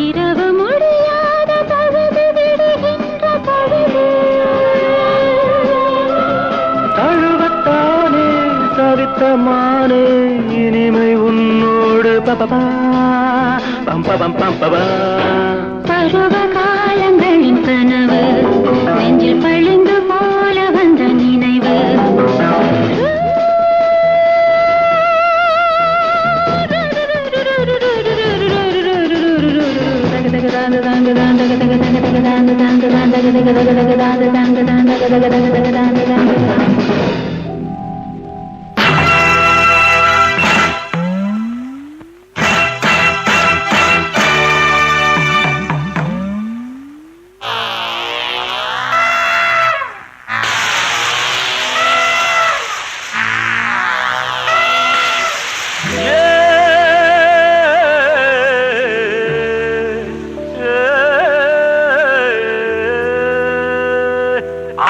இரவு முடியாத பழுது விடுகின்ற பழுது. தழுவத்தானே தவித்தமானே இனிமை உன்னோடு பபபா பம் பபம் பம் பபா. பருவ காலங்களின் கனவு நெஞ்சில் பழுந்து போல வந்த நினைவு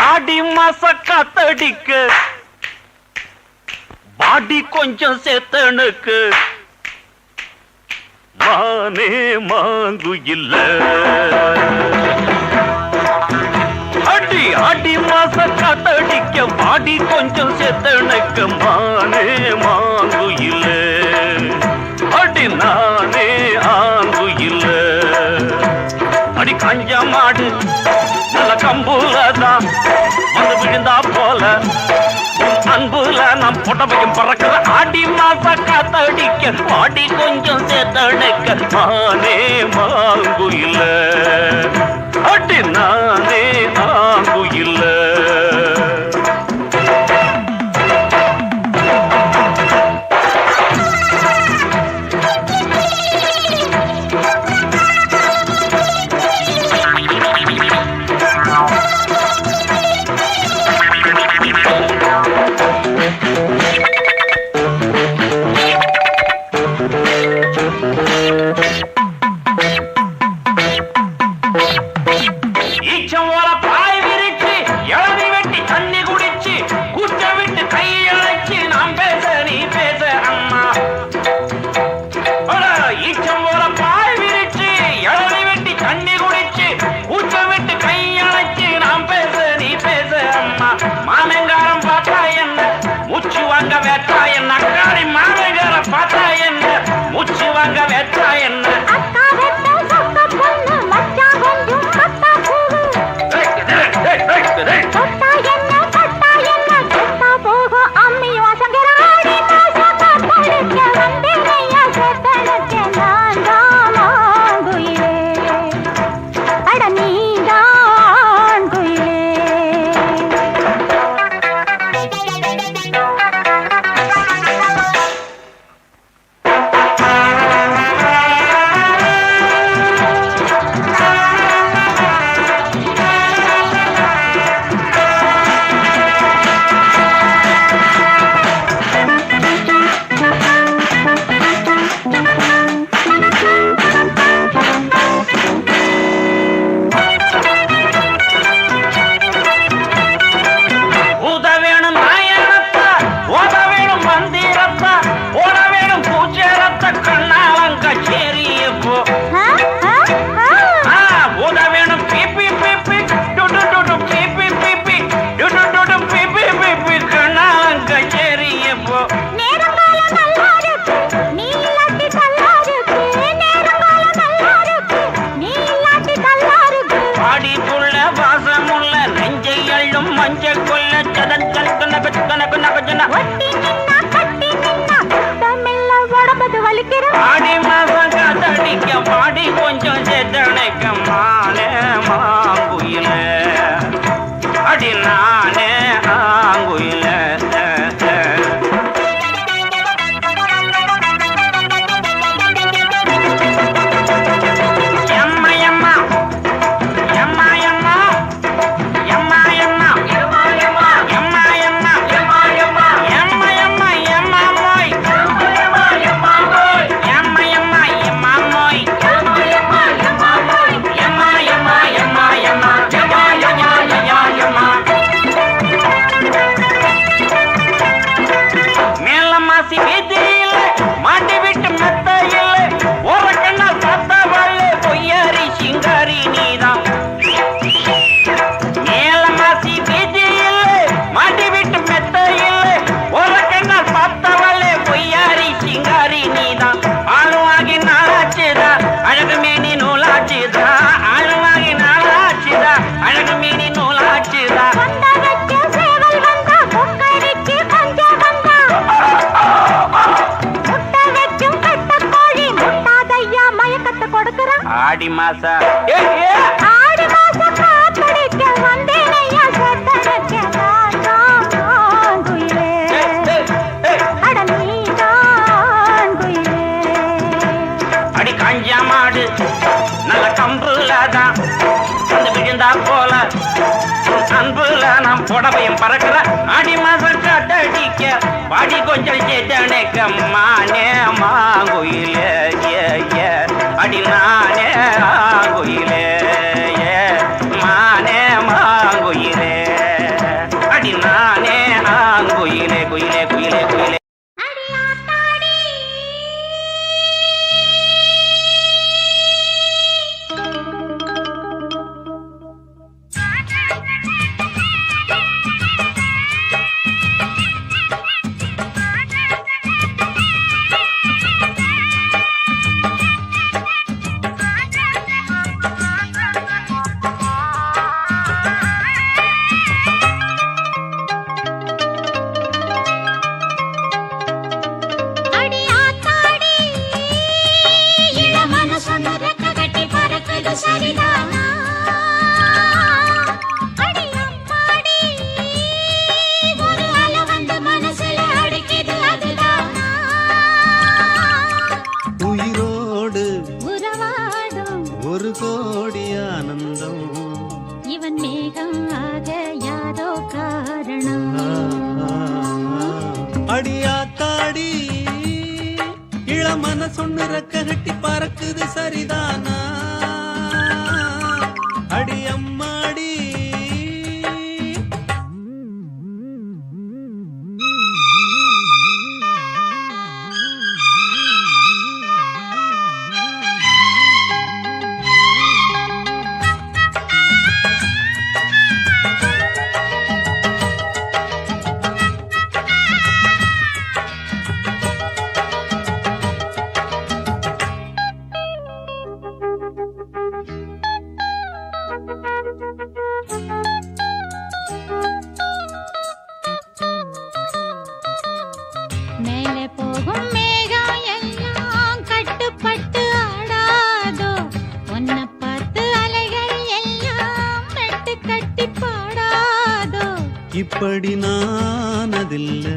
ஆடி மாச காத்தடிக்க பாடி கொஞ்சம் சேத்தனுக்கு மானே மாங்கு இல்ல அடி மாச காத்தடிக்க பாடி கொஞ்சம் சேத்தனுக்கு மானே மாங்கு இல்ல அடி நானே ஆங்கு இல்ல அடி கஞ்ச மாடு நல்ல கம்புலதான் வந்து விழுந்தா போல அன்புல நாம் புடவையும் பறக்கிற ஆடி மாச காத்தடிக்க பாடி கொஞ்சம் சேர்த்தடைக்க நானே மாங்கு இல்ல அடி நானே ஆங்கு இல்ல Yamma மாசம் ஆடி மாசம் காத்தடிக்க வந்தேனையா சத்தனக்க நான் குயிலே அட நீதான் குயிலே அடி காஞ்சா மாடு நல்ல கம்புலதான் வந்து விழுந்தா போல அன்புல நாம் புடவையும் பறக்கிற அடி மாசம் காத்தடிக்க பாடி கொஞ்சம் சேத்தனைக்க மானே மாங்குயிலே அடி நானே ஆங்குயிலே மானே மாங்குயிலே அடி நானே ஆங்குயிலே குயிலே குயிலே குயிலே சரிதானா அடி அம்மாடி ஒரு அலை வந்து மனசுல அடிக்குது அதுதானா உயிரோடு உறவாடும் ஒரு கோடி ஆனந்தம் இவன் மேகம் ஆக யாரோ காரணம் அடியாத்தாடி இளமன சொன்னு ரெக்க கட்டி பறக்குது சரிதானா அடி அம்மாடி மேலே போகும் மேகம் எல்லாம் கட்டுப்பட்டு ஆடாதோ உன்னை பார்த்து அலைகள் எல்லாம் மெட்டு கட்டி பாடாதோ இப்படி நானதில்ல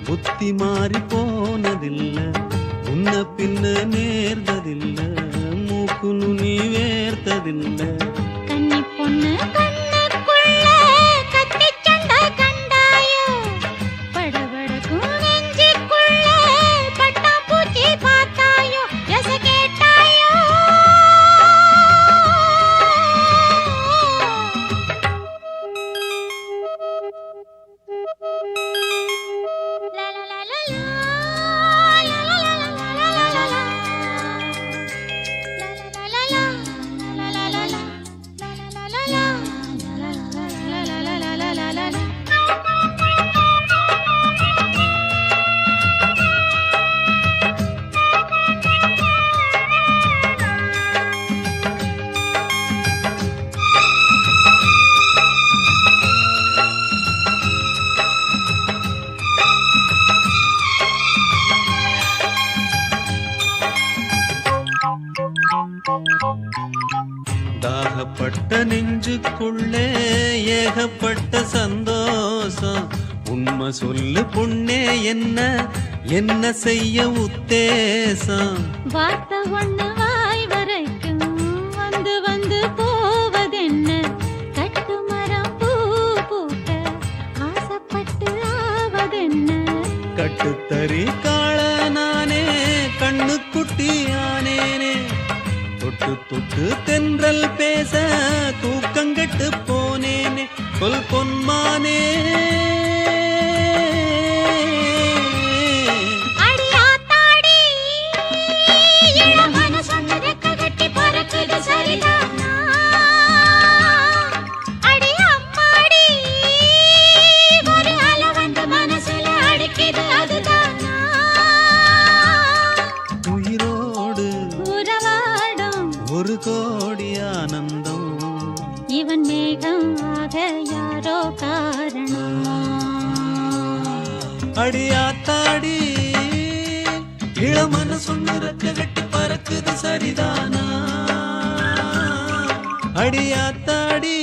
புத்தி மாறி போனதில்ல உன்ன பின்ன நேர்ந்ததில்ல மூக்கு நுனி வேர்த்ததில்ல கன்னி பொண்ணு கண்ணுக்குள்ள கத்தி சண்டை கண்டாயோ படபடக்கும் நெஞ்சுக்குள்ள பட்டாம்பூச்சி பார்த்தாயோ எச கேட்டாயோ லா லா லா லா லா லா லா லா லா லா தாகப்பட்ட நெஞ்சுக்குள்ளே ஏகப்பட்ட சந்தோஷம் உண்மை சொல்லு பொண்ணே என்ன செய்ய உத்தேசம் வார்த்தை ஒண்ணு வாய் வரைக்கும் வந்து வந்து போவதென்ன கட்டு மரம் பூ பூக்க ஆசைப்பட்டு ஆவதென்ன கட்டுத்தறி காள நானே கண்ணுக்குட்டி ஆனேனே தொட்டு தொட்டு தென்றல் பேச தூக்கங்கெட்டு போனேனே சொல் பொன்மானே அடியாத்தாடி இளமன சொன்னதக்க கட்டி பறக்குது சரிதானா அடி அம்மாடி ஒரு அலை வந்து மனசுல அடிக்குது அதுதானா உயிரோடு உறவாடும் ஒரு கோடி ஆனந்தம் இவன் மேகம் ஆக யாரோ காரணம் அடியாத்தாடி இளமன சொன்னு ரெக்க கட்டி பறக்குது சரிதானா அடியாத்தாடி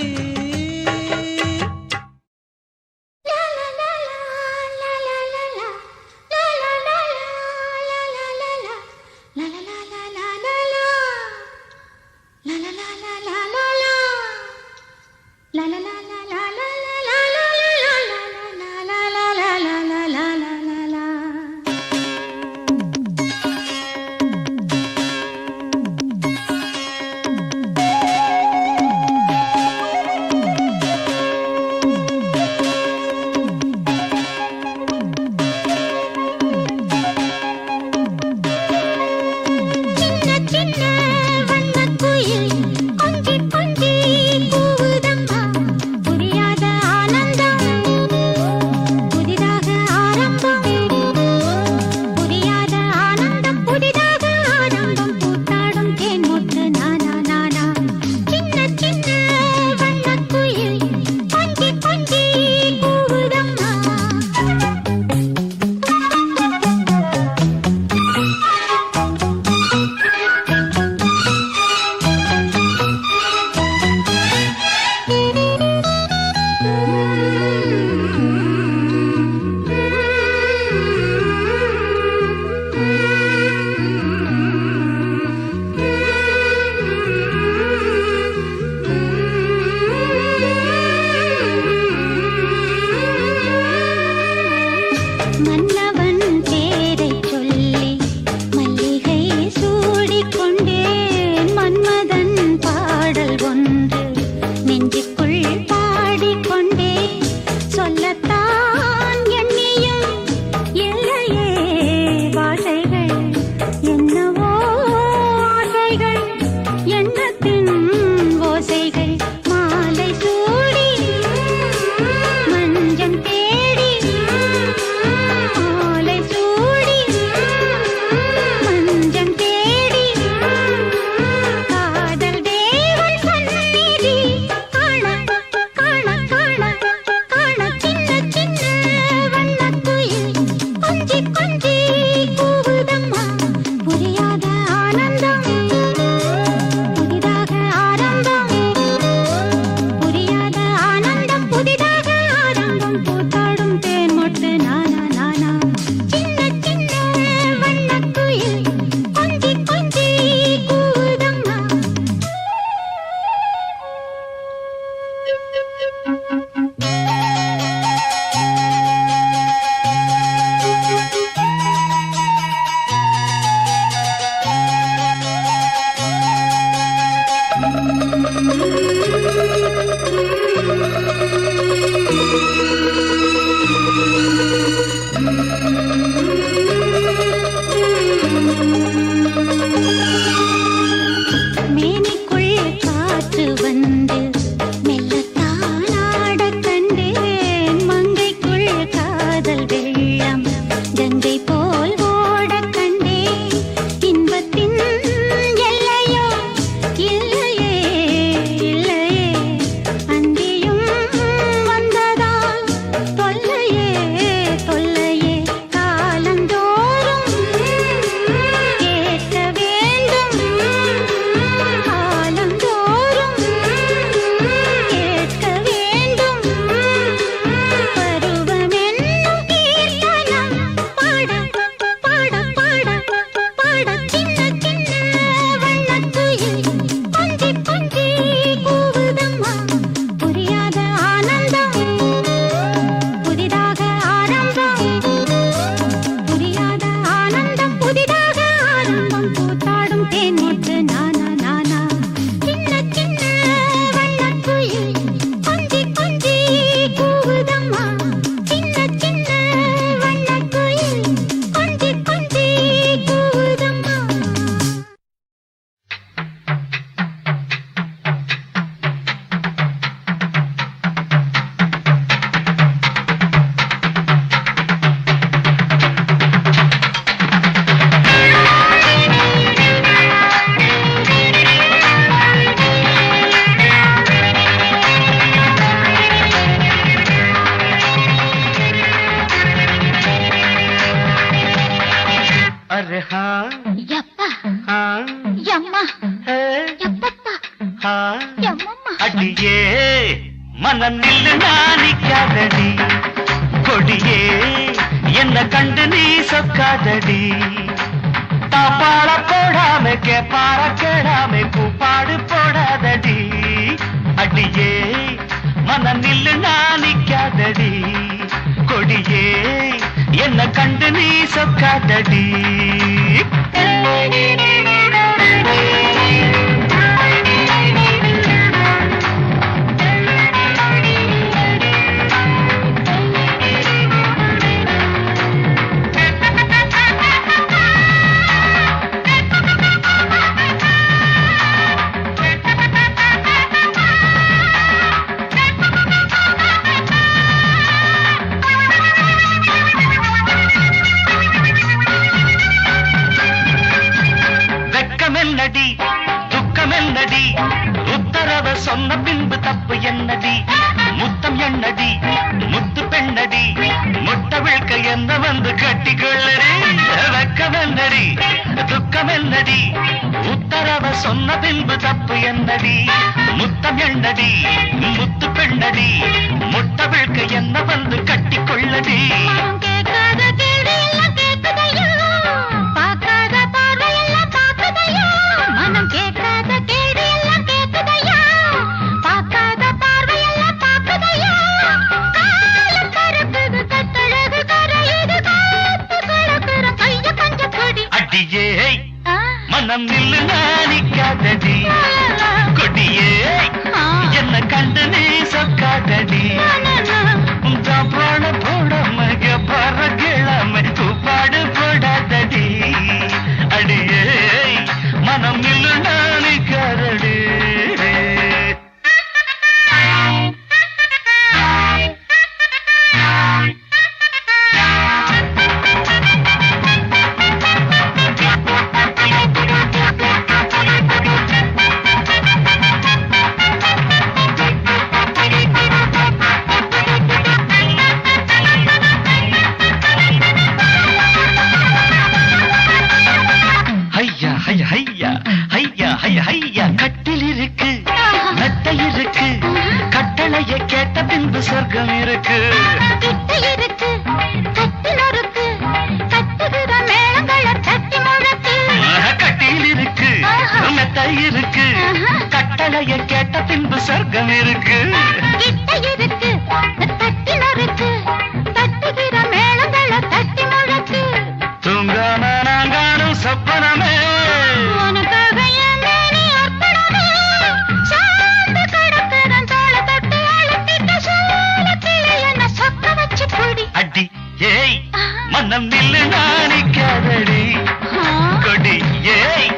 அடியே மனம் நில்லு நாணிக்காதடி கொடியே என்ன கண்டு நீ சொக்காதடி தாப்பாள போடாம கேப்பார கேடாம கூப்பாடு போடாதடி அடியே மனம் நில்லு நாணிக்காதடி கொடியே என்ன கண்டு நீ சொக்காதடி வெக்கமென்னடி துக்கமென்னடி உத்தரவ சொன்ன பின்பு தப்பு என்னடி முத்தம் என்னடி முத்து பெண்ணடி முட்டை விழ்க்க என்ன வந்து கட்டிக்கொள்ளடி வெக்கமென்னடி துக்கமென்னடி உத்தரவ சொன்ன பின்பு தப்பு என்னடி முத்தம் என்னடி முத்து பெண்ணடி முட்டை விழ்க்க என்ன வந்து கட்டிக்கொள்ளடி அடியே மனம் நில்லு நாணிக்காதடி கொடியே என்ன கண்டு நீ சொக்காதடி பிராண போடாம பற கிழமை கூப்பாடு போடாதடி அடியே மனம் நில்லு நாணிக்காதடி கட்டில் இருக்கு மெத்தை இருக்கு கட்டளைய கேட்ட பின்பு சொர்க்கம் இருக்கு கட்டில் இருக்கு மெத்தை இருக்கு கட்டளைய கேட்ட பின்பு சொர்க்கம் இருக்கு தூங்காம நாங்கானும் சொப்பனமே அடி ஏய் மனம் நில்லு நாணிக்காதடி கொடி ஏய்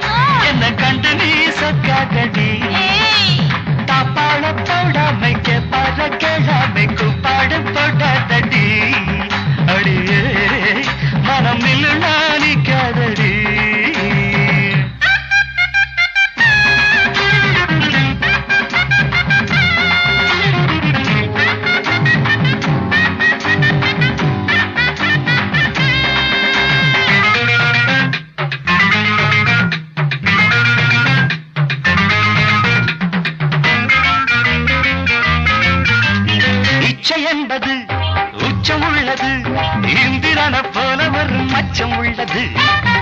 என்ன கண்டு நீ சொக்காதடி தாப்பாள போடாமை கேப்பார கேளாமை கூப்பாடு போடாதடி அடியே மனம் நில்லு நாணிக்காதடி என்பது உச்சம் உள்ளது இந்திரன போல ஒரு மச்சம் உள்ளது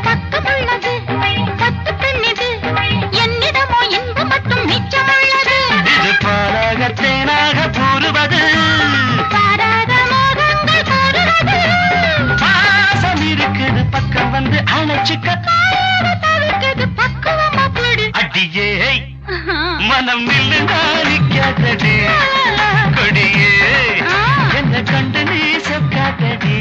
பக்கம் உள்ளது பத்து பெண்ணிது என்னிடமோ இன்பம் மட்டும் மிச்சம் உள்ளது இது பாலாக தேனாக கூறுவது பாராத மோகங்கள் கூறுவது பாசம் இருக்குது பக்கம் வந்து அணைச்சுக்க தவிர்க்கிறது பக்குவமா போடு அடியே மனம் நில்லு நாணிக்காதடி கொடியே என்ன கண்டு நீ சொக்காதடி